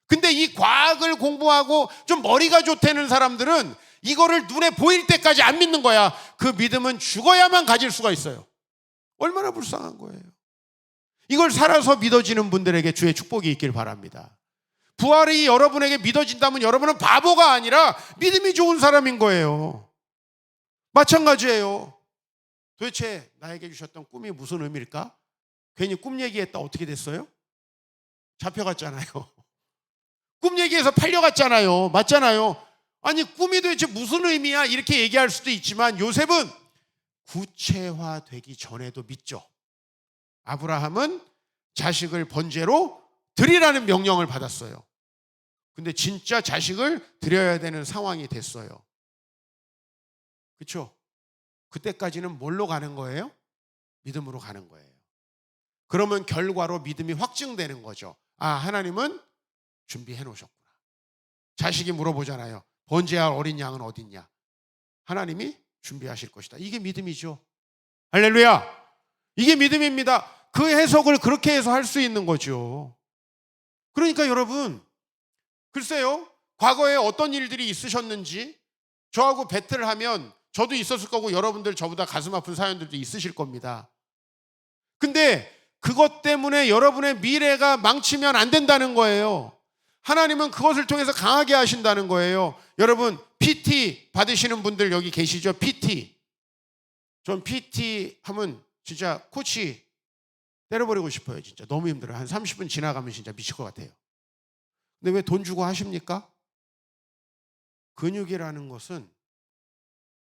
근데 이 과학을 공부하고 좀 머리가 좋다는 사람들은 이거를 눈에 보일 때까지 안 믿는 거야. 그 믿음은 죽어야만 가질 수가 있어요. 얼마나 불쌍한 거예요. 이걸 살아서 믿어지는 분들에게 주의 축복이 있길 바랍니다. 부활이 여러분에게 믿어진다면 여러분은 바보가 아니라 믿음이 좋은 사람인 거예요. 마찬가지예요. 도대체 나에게 주셨던 꿈이 무슨 의미일까? 괜히 꿈 얘기했다 어떻게 됐어요? 잡혀갔잖아요. 꿈 얘기해서 팔려갔잖아요. 맞잖아요. 아니, 꿈이 도대체 무슨 의미야? 이렇게 얘기할 수도 있지만 요셉은 구체화되기 전에도 믿죠. 아브라함은 자식을 번제로 드리라는 명령을 받았어요. 근데 진짜 자식을 드려야 되는 상황이 됐어요. 그렇죠? 그때까지는 뭘로 가는 거예요? 믿음으로 가는 거예요. 그러면 결과로 믿음이 확증되는 거죠. 하나님은 준비해 놓으셨구나. 자식이 물어보잖아요. 번제할 어린 양은 어딨냐? 하나님이 준비하실 것이다. 이게 믿음이죠. 할렐루야. 이게 믿음입니다. 그 해석을 그렇게 해서 할 수 있는 거죠. 그러니까 여러분, 글쎄요, 과거에 어떤 일들이 있으셨는지 저하고 배틀을 하면 저도 있었을 거고 여러분들 저보다 가슴 아픈 사연들도 있으실 겁니다. 근데 그것 때문에 여러분의 미래가 망치면 안 된다는 거예요. 하나님은 그것을 통해서 강하게 하신다는 거예요. 여러분, PT 받으시는 분들 여기 계시죠? PT. 전 PT 하면 진짜 코치 때려버리고 싶어요. 진짜 너무 힘들어요. 한 30분 지나가면 진짜 미칠 것 같아요. 근데 왜 돈 주고 하십니까? 근육이라는 것은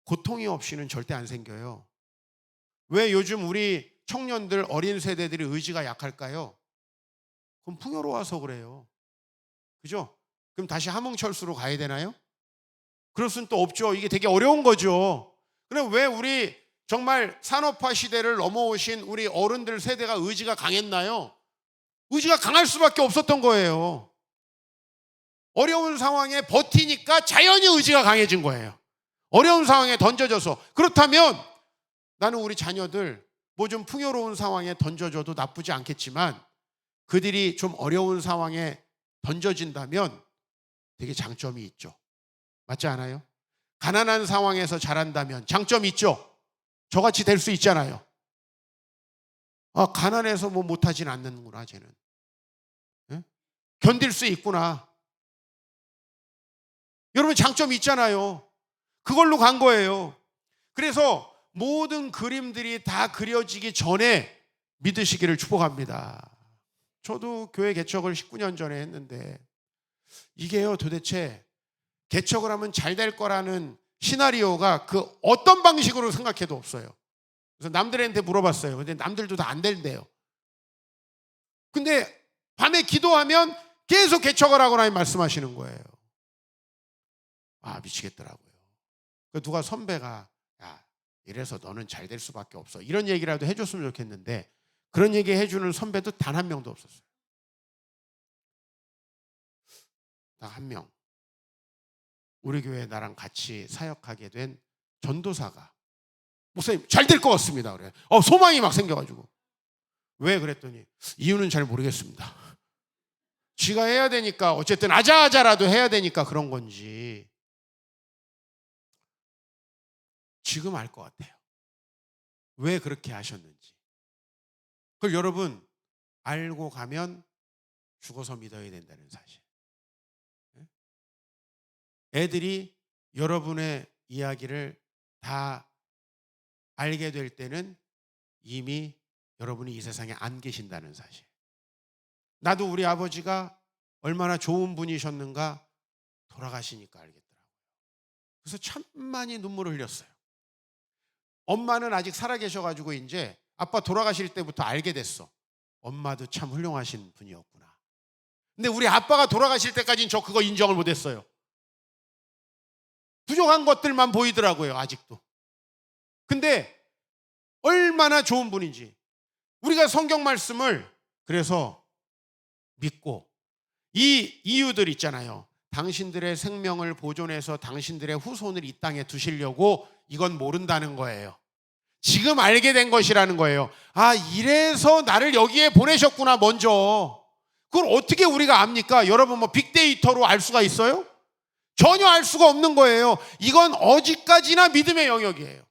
고통이 없이는 절대 안 생겨요. 왜 요즘 우리 청년들, 어린 세대들이 의지가 약할까요? 그럼 풍요로워서 그래요. 그죠? 그럼 다시 함흥철수로 가야 되나요? 그럴 수는 또 없죠. 이게 되게 어려운 거죠. 그럼 왜 우리 정말 산업화 시대를 넘어오신 우리 어른들 세대가 의지가 강했나요? 의지가 강할 수밖에 없었던 거예요. 어려운 상황에 버티니까 자연히 의지가 강해진 거예요. 어려운 상황에 던져져서. 그렇다면 나는 우리 자녀들 뭐 좀 풍요로운 상황에 던져줘도 나쁘지 않겠지만 그들이 좀 어려운 상황에 던져진다면 되게 장점이 있죠. 맞지 않아요? 가난한 상황에서 자란다면 장점이 있죠. 저같이 될 수 있잖아요. 가난해서 뭐 못하진 않는구나 쟤는. 예? 견딜 수 있구나. 여러분, 장점이 있잖아요. 그걸로 간 거예요. 그래서 모든 그림들이 다 그려지기 전에 믿으시기를 축복합니다. 저도 교회 개척을 19년 전에 했는데 이게요, 도대체 개척을 하면 잘 될 거라는 시나리오가 그 어떤 방식으로 생각해도 없어요. 그래서 남들한테 물어봤어요. 근데 남들도 다 안 된대요. 근데 밤에 기도하면 계속 개척을 하고 나니 말씀하시는 거예요. 미치겠더라고요. 누가 선배가 야, 이래서 너는 잘 될 수밖에 없어, 이런 얘기라도 해줬으면 좋겠는데 그런 얘기 해주는 선배도 단 한 명도 없었어요. 딱 한 명. 우리 교회에 나랑 같이 사역하게 된 전도사가 목사님 잘 될 것 같습니다. 그래. 소망이 막 생겨가지고. 왜 그랬더니 이유는 잘 모르겠습니다. 지가 해야 되니까 어쨌든 아자아자라도 해야 되니까 그런 건지 지금 알 것 같아요. 왜 그렇게 하셨는지. 그걸 여러분 알고 가면 죽어서 믿어야 된다는 사실. 애들이 여러분의 이야기를 다 알게 될 때는 이미 여러분이 이 세상에 안 계신다는 사실. 나도 우리 아버지가 얼마나 좋은 분이셨는가 돌아가시니까 알겠더라고요. 그래서 참 많이 눈물을 흘렸어요. 엄마는 아직 살아계셔가지고 이제 아빠 돌아가실 때부터 알게 됐어. 엄마도 참 훌륭하신 분이었구나. 근데 우리 아빠가 돌아가실 때까지는 저 그거 인정을 못했어요. 부족한 것들만 보이더라고요, 아직도. 근데 얼마나 좋은 분인지 우리가 성경 말씀을 그래서 믿고 이 이유들 있잖아요. 당신들의 생명을 보존해서 당신들의 후손을 이 땅에 두시려고 이건 모른다는 거예요. 지금 알게 된 것이라는 거예요. 이래서 나를 여기에 보내셨구나 먼저. 그걸 어떻게 우리가 압니까? 여러분 뭐 빅데이터로 알 수가 있어요? 전혀 알 수가 없는 거예요. 이건 어디까지나 믿음의 영역이에요.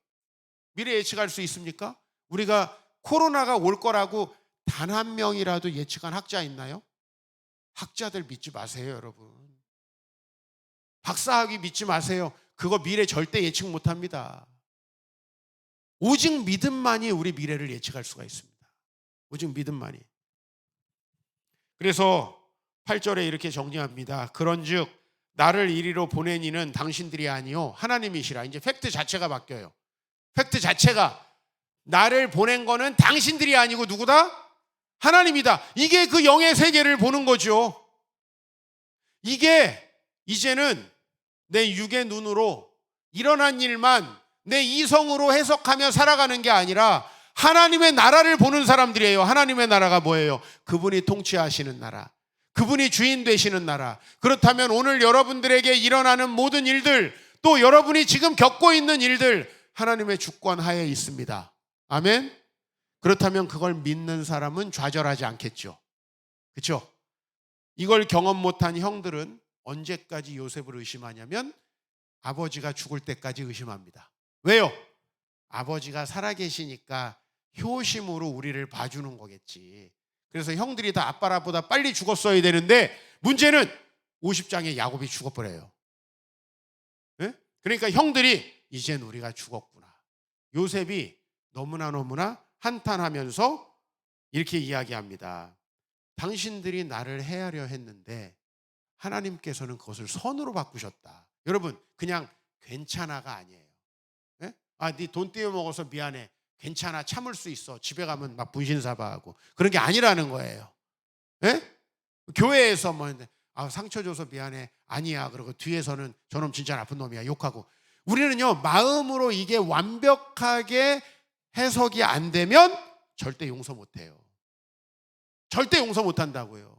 미래 예측할 수 있습니까? 우리가 코로나가 올 거라고 단 한 명이라도 예측한 학자 있나요? 학자들 믿지 마세요, 여러분. 박사학위 믿지 마세요. 그거 미래 절대 예측 못합니다. 오직 믿음만이 우리 미래를 예측할 수가 있습니다. 오직 믿음만이. 그래서 8절에 이렇게 정리합니다. 그런즉 나를 이리로 보낸 이는 당신들이 아니요 하나님이시라. 이제 팩트 자체가 바뀌어요. 팩트 자체가 나를 보낸 거는 당신들이 아니고 누구다? 하나님이다. 이게 그 영의 세계를 보는 거죠. 이게 이제는 내 육의 눈으로 일어난 일만 내 이성으로 해석하며 살아가는 게 아니라 하나님의 나라를 보는 사람들이에요. 하나님의 나라가 뭐예요? 그분이 통치하시는 나라, 그분이 주인 되시는 나라. 그렇다면 오늘 여러분들에게 일어나는 모든 일들, 또 여러분이 지금 겪고 있는 일들 하나님의 주권 하에 있습니다. 아멘. 그렇다면 그걸 믿는 사람은 좌절하지 않겠죠. 그렇죠? 이걸 경험 못한 형들은 언제까지 요셉을 의심하냐면 아버지가 죽을 때까지 의심합니다. 왜요? 아버지가 살아계시니까 효심으로 우리를 봐주는 거겠지. 그래서 형들이 다 아빠보다 빨리 죽었어야 되는데 문제는 50장에 야곱이 죽어버려요. 네? 그러니까 형들이 이젠 우리가 죽었구나. 요셉이 너무나 한탄하면서 이렇게 이야기합니다. 당신들이 나를 해하려 했는데 하나님께서는 그것을 선으로 바꾸셨다. 여러분 그냥 괜찮아가 아니에요. 네? 네 돈 떼어 먹어서 미안해. 괜찮아, 참을 수 있어. 집에 가면 막 분신사바하고 그런 게 아니라는 거예요. 네? 교회에서 뭐 상처 줘서 미안해. 아니야. 그러고 뒤에서는 저놈 진짜 나쁜 놈이야. 욕하고. 우리는요 마음으로 이게 완벽하게 해석이 안 되면 절대 용서 못해요. 절대 용서 못한다고요.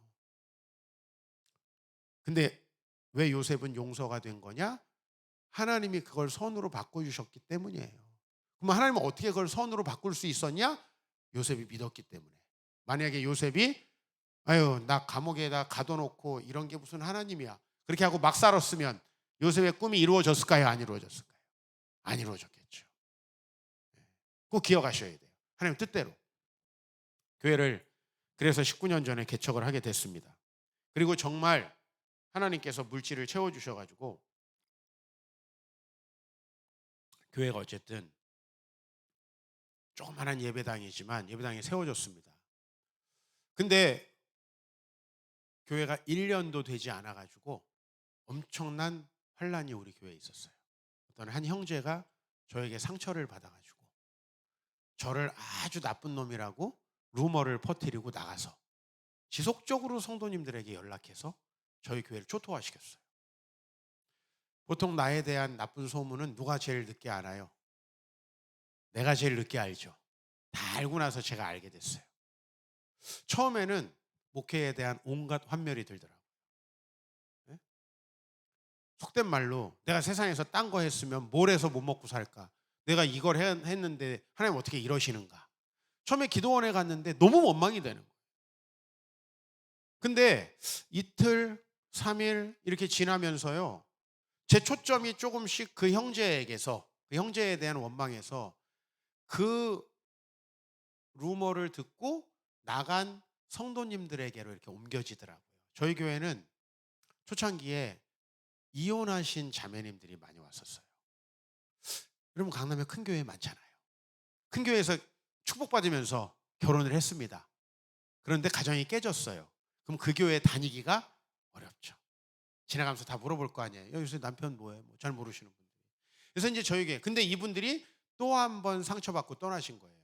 근데 왜 요셉은 용서가 된 거냐? 하나님이 그걸 선으로 바꿔주셨기 때문이에요. 그럼 하나님은 어떻게 그걸 선으로 바꿀 수 있었냐? 요셉이 믿었기 때문에. 만약에 요셉이 나 감옥에다 가둬놓고 이런 게 무슨 하나님이야, 그렇게 하고 막 살았으면 요셉의 꿈이 이루어졌을까요? 안 이루어졌을까요? 안 이루어졌겠죠. 꼭 기억하셔야 돼요. 하나님 뜻대로 교회를 그래서 19년 전에 개척을 하게 됐습니다. 그리고 정말 하나님께서 물질을 채워주셔가지고 교회가 어쨌든 조그만한 예배당이지만 예배당이 세워졌습니다. 근데 교회가 1년도 되지 않아가지고 엄청난 환란이 우리 교회에 있었어요. 어떤 한 형제가 저에게 상처를 받아가지고 저를 아주 나쁜 놈이라고 루머를 퍼뜨리고 나가서 지속적으로 성도님들에게 연락해서 저희 교회를 초토화시켰어요. 보통 나에 대한 나쁜 소문은 누가 제일 늦게 알아요? 내가 제일 늦게 알죠. 다 알고 나서 제가 알게 됐어요. 처음에는 목회에 대한 온갖 환멸이 들더라고요. 네? 속된 말로 내가 세상에서 딴 거 했으면 뭘 해서 못 먹고 살까? 내가 이걸 했는데 하나님 어떻게 이러시는가. 처음에 기도원에 갔는데 너무 원망이 되는 거예요. 근데 이틀, 3일 이렇게 지나면서요. 제 초점이 조금씩 그 형제에게서, 그 형제에 대한 원망에서 그 루머를 듣고 나간 성도님들에게로 이렇게 옮겨지더라고요. 저희 교회는 초창기에 이혼하신 자매님들이 많이 왔었어요. 여러분 강남에 큰 교회 많잖아요. 큰 교회에서 축복받으면서 결혼을 했습니다. 그런데 가정이 깨졌어요. 그럼 그 교회 다니기가 어렵죠. 지나가면서 다 물어볼 거 아니에요. 요새 남편 뭐해? 뭐 잘 모르시는 분들이. 그래서 이제 저희 교회. 근데 이분들이 또 한 번 상처받고 떠나신 거예요.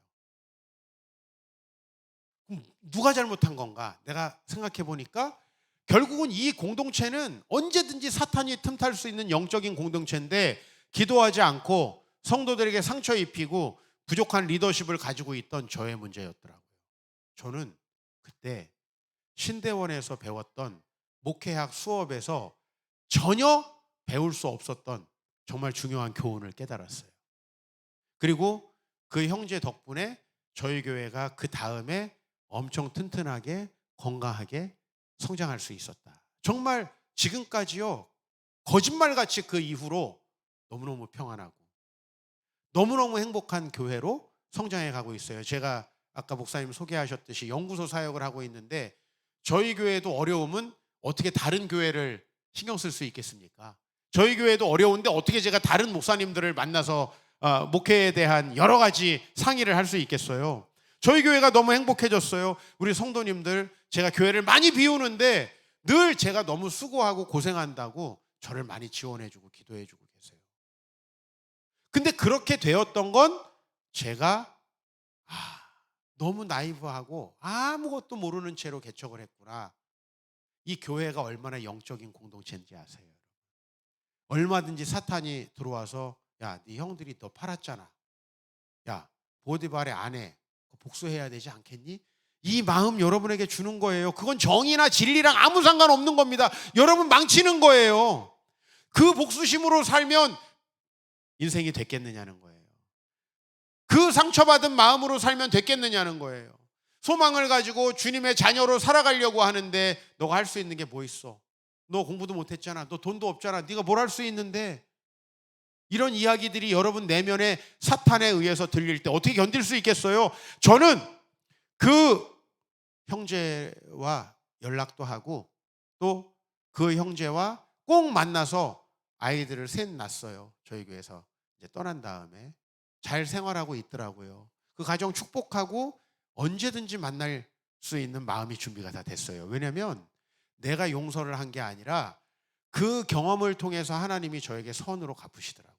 그럼 누가 잘못한 건가? 내가 생각해 보니까 결국은 이 공동체는 언제든지 사탄이 틈탈 수 있는 영적인 공동체인데 기도하지 않고 성도들에게 상처 입히고 부족한 리더십을 가지고 있던 저의 문제였더라고요. 저는 그때 신대원에서 배웠던 목회학 수업에서 전혀 배울 수 없었던 정말 중요한 교훈을 깨달았어요. 그리고 그 형제 덕분에 저희 교회가 그 다음에 엄청 튼튼하게 건강하게 성장할 수 있었다. 정말 지금까지요, 거짓말같이 그 이후로 너무너무 평안하고 너무너무 행복한 교회로 성장해 가고 있어요. 제가 아까 목사님 소개하셨듯이 연구소 사역을 하고 있는데 저희 교회도 어려움은 어떻게 다른 교회를 신경 쓸 수 있겠습니까? 저희 교회도 어려운데 어떻게 제가 다른 목사님들을 만나서 목회에 대한 여러 가지 상의를 할 수 있겠어요? 저희 교회가 너무 행복해졌어요. 우리 성도님들, 제가 교회를 많이 비우는데 늘 제가 너무 수고하고 고생한다고 저를 많이 지원해주고 기도해주고 계세요. 근데 그렇게 되었던 건 제가 너무 나이브하고 아무것도 모르는 채로 개척을 했구나. 이 교회가 얼마나 영적인 공동체인지 아세요? 얼마든지 사탄이 들어와서 야, 네 형들이 너 팔았잖아. 야, 보디발의 아내 복수해야 되지 않겠니? 이 마음 여러분에게 주는 거예요. 그건 정의나 진리랑 아무 상관없는 겁니다. 여러분 망치는 거예요. 그 복수심으로 살면 인생이 됐겠느냐는 거예요. 그 상처받은 마음으로 살면 됐겠느냐는 거예요. 소망을 가지고 주님의 자녀로 살아가려고 하는데 너가 할 수 있는 게 뭐 있어? 너 공부도 못했잖아. 너 돈도 없잖아. 네가 뭘 할 수 있는데? 이런 이야기들이 여러분 내면에 사탄에 의해서 들릴 때 어떻게 견딜 수 있겠어요? 저는 그 형제와 연락도 하고 또 그 형제와 꼭 만나서 아이들을 셋 낳았어요. 저희 교회에서 이제 떠난 다음에 잘 생활하고 있더라고요. 그 가정 축복하고 언제든지 만날 수 있는 마음이 준비가 다 됐어요. 왜냐하면 내가 용서를 한 게 아니라 그 경험을 통해서 하나님이 저에게 선으로 갚으시더라고요.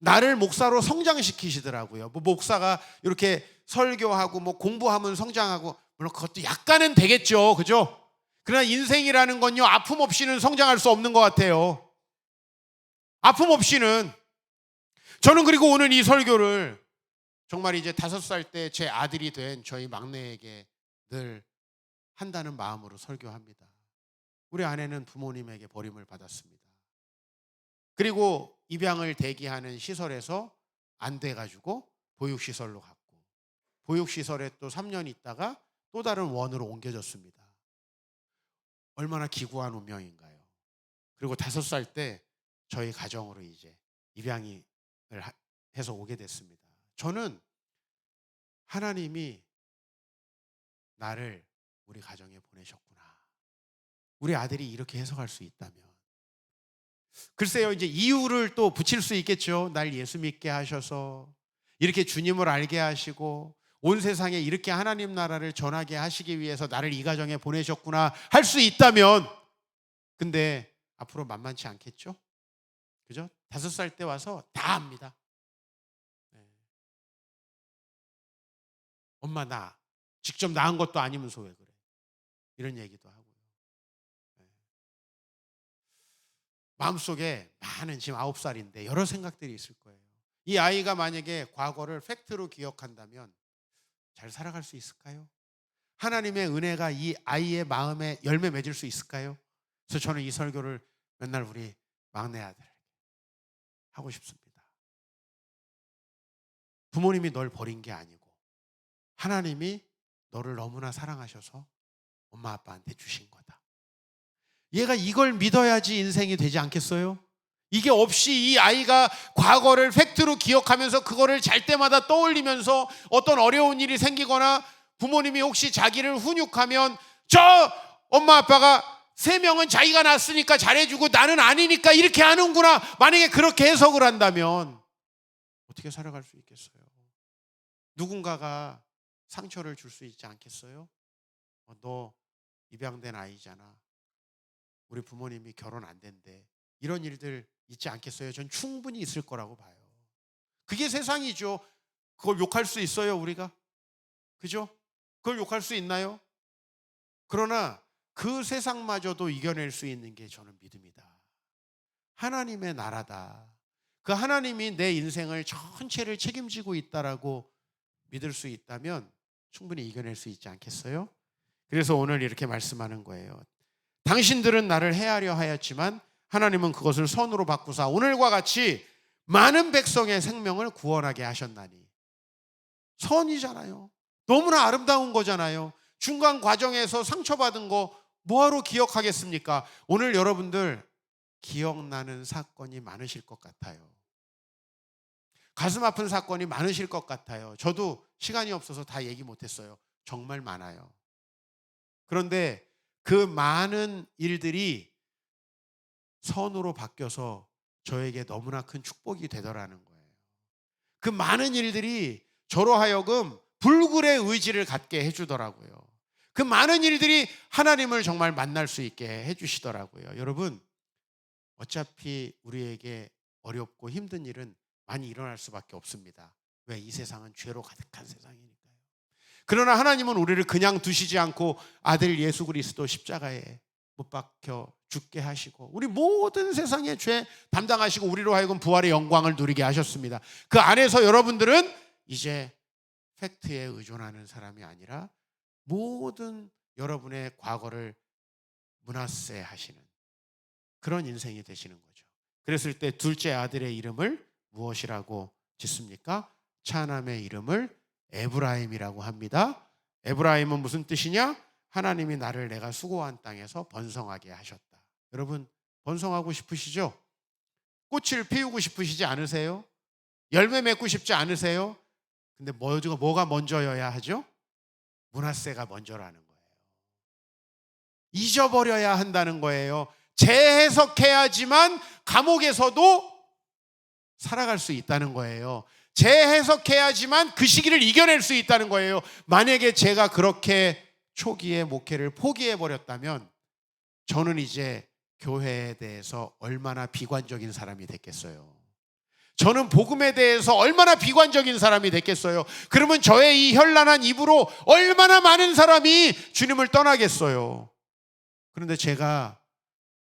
나를 목사로 성장시키시더라고요. 뭐 목사가 이렇게 설교하고 뭐 공부하면 성장하고 물론 그것도 약간은 되겠죠. 그죠? 그러나 인생이라는 건요, 아픔 없이는 성장할 수 없는 것 같아요. 아픔 없이는. 저는 그리고 오늘 이 설교를 정말 이제 5살 때 제 아들이 된 저희 막내에게 늘 한다는 마음으로 설교합니다. 우리 아내는 부모님에게 버림을 받았습니다. 그리고 입양을 대기하는 시설에서 안 돼가지고 보육시설로 갔고 보육시설에 또 3년 있다가 또 다른 원으로 옮겨졌습니다. 얼마나 기구한 운명인가요? 그리고 5살 때 저희 가정으로 이제 입양을 해서 오게 됐습니다. 저는 하나님이 나를 우리 가정에 보내셨구나. 우리 아들이 이렇게 해석할 수 있다면. 글쎄요, 이제 이유를 또 붙일 수 있겠죠. 날 예수 믿게 하셔서, 이렇게 주님을 알게 하시고, 온 세상에 이렇게 하나님 나라를 전하게 하시기 위해서 나를 이 가정에 보내셨구나 할 수 있다면. 근데 앞으로 만만치 않겠죠? 그죠? 5살 때 와서 다 압니다. 네. 엄마 나 직접 낳은 것도 아니면서 왜 그래? 이런 얘기도 하고요. 네. 마음속에 많은, 지금 9살인데 여러 생각들이 있을 거예요. 이 아이가 만약에 과거를 팩트로 기억한다면 잘 살아갈 수 있을까요? 하나님의 은혜가 이 아이의 마음에 열매 맺을 수 있을까요? 그래서 저는 이 설교를 맨날 우리 막내 아들 하고 싶습니다. 부모님이 널 버린 게 아니고 하나님이 너를 너무나 사랑하셔서 엄마 아빠한테 주신 거다. 얘가 이걸 믿어야지 인생이 되지 않겠어요? 이게 없이 이 아이가 과거를 팩트로 기억하면서 그거를 잘 때마다 떠올리면서 어떤 어려운 일이 생기거나 부모님이 혹시 자기를 훈육하면 저 엄마 아빠가 3명은 자기가 낳았으니까 잘해주고 나는 아니니까 이렇게 하는구나, 만약에 그렇게 해석을 한다면 어떻게 살아갈 수 있겠어요? 누군가가 상처를 줄 수 있지 않겠어요? 너 입양된 아이잖아, 우리 부모님이 결혼 안 된대, 이런 일들 있지 않겠어요? 전 충분히 있을 거라고 봐요. 그게 세상이죠. 그걸 욕할 수 있어요, 우리가? 그죠? 그걸 욕할 수 있나요? 그러나 그 세상마저도 이겨낼 수 있는 게 저는 믿음이다. 하나님의 나라다. 그 하나님이 내 인생을 전체를 책임지고 있다라고 믿을 수 있다면 충분히 이겨낼 수 있지 않겠어요? 그래서 오늘 이렇게 말씀하는 거예요. 당신들은 나를 해하려 하였지만 하나님은 그것을 선으로 바꾸사 오늘과 같이 많은 백성의 생명을 구원하게 하셨나니. 선이잖아요. 너무나 아름다운 거잖아요. 중간 과정에서 상처받은 거 뭐하러 기억하겠습니까? 오늘 여러분들 기억나는 사건이 많으실 것 같아요. 가슴 아픈 사건이 많으실 것 같아요. 저도 시간이 없어서 다 얘기 못했어요. 정말 많아요. 그런데 그 많은 일들이 선으로 바뀌어서 저에게 너무나 큰 축복이 되더라는 거예요. 그 많은 일들이 저로 하여금 불굴의 의지를 갖게 해주더라고요. 그 많은 일들이 하나님을 정말 만날 수 있게 해주시더라고요. 여러분, 어차피 우리에게 어렵고 힘든 일은 많이 일어날 수밖에 없습니다. 왜? 이 세상은 죄로 가득한 세상이니까요. 그러나 하나님은 우리를 그냥 두시지 않고 아들 예수 그리스도 십자가에 못 박혀 죽게 하시고 우리 모든 세상의 죄 담당하시고 우리로 하여금 부활의 영광을 누리게 하셨습니다. 그 안에서 여러분들은 이제 팩트에 의존하는 사람이 아니라 모든 여러분의 과거를 문화세 하시는 그런 인생이 되시는 거죠. 그랬을 때 둘째 아들의 이름을 무엇이라고 짓습니까? 차남의 이름을 에브라임이라고 합니다. 에브라임은 무슨 뜻이냐? 하나님이 나를 내가 수고한 땅에서 번성하게 하셨다. 여러분, 번성하고 싶으시죠? 꽃을 피우고 싶으시지 않으세요? 열매 맺고 싶지 않으세요? 근데 뭐가 먼저여야 하죠? 문화세가 먼저라는 거예요. 잊어버려야 한다는 거예요. 재해석해야지만 감옥에서도 살아갈 수 있다는 거예요. 재해석해야지만 그 시기를 이겨낼 수 있다는 거예요. 만약에 제가 그렇게 초기에 목회를 포기해버렸다면 저는 이제 교회에 대해서 얼마나 비관적인 사람이 됐겠어요. 저는 복음에 대해서 얼마나 비관적인 사람이 됐겠어요. 그러면 저의 이 현란한 입으로 얼마나 많은 사람이 주님을 떠나겠어요. 그런데 제가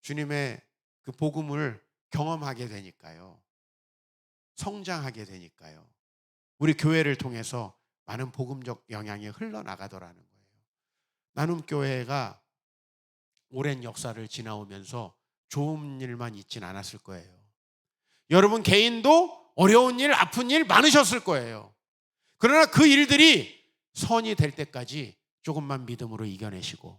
주님의 그 복음을 경험하게 되니까요, 성장하게 되니까요, 우리 교회를 통해서 많은 복음적 영향이 흘러나가더라는 거예요. 나눔교회가 오랜 역사를 지나오면서 좋은 일만 있진 않았을 거예요. 여러분 개인도 어려운 일, 아픈 일 많으셨을 거예요. 그러나 그 일들이 선이 될 때까지 조금만 믿음으로 이겨내시고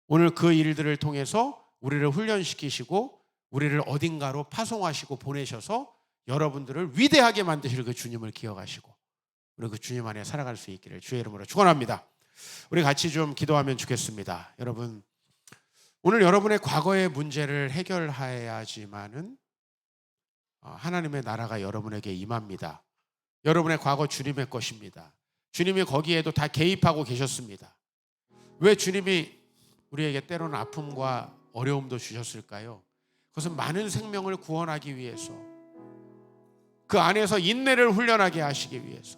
오늘 그 일들을 통해서 우리를 훈련시키시고 우리를 어딘가로 파송하시고 보내셔서 여러분들을 위대하게 만드실 그 주님을 기억하시고 우리 그 주님 안에 살아갈 수 있기를 주의 이름으로 축원합니다. 우리 같이 좀 기도하면 좋겠습니다. 여러분, 오늘 여러분의 과거의 문제를 해결해야지만은 하나님의 나라가 여러분에게 임합니다. 여러분의 과거 주님의 것입니다. 주님이 거기에도 다 개입하고 계셨습니다. 왜 주님이 우리에게 때로는 아픔과 어려움도 주셨을까요? 그것은 많은 생명을 구원하기 위해서, 그 안에서 인내를 훈련하게 하시기 위해서,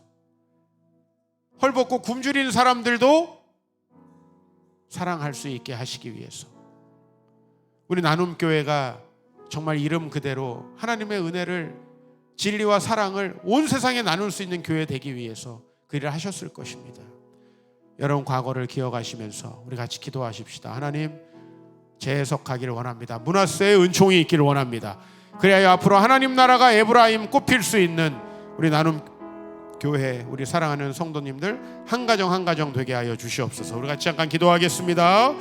헐벗고 굶주린 사람들도 사랑할 수 있게 하시기 위해서, 우리 나눔교회가 정말 이름 그대로 하나님의 은혜를, 진리와 사랑을 온 세상에 나눌 수 있는 교회 되기 위해서 그 일을 하셨을 것입니다. 여러분 과거를 기억하시면서 우리 같이 기도하십시다. 하나님, 재해석하기를 원합니다. 문화세의 은총이 있기를 원합니다. 그래야 앞으로 하나님 나라가 에브라임 꼽힐 수 있는 우리 나눔 교회 우리 사랑하는 성도님들 한 가정 한 가정 되게 하여 주시옵소서. 우리 같이 잠깐 기도하겠습니다.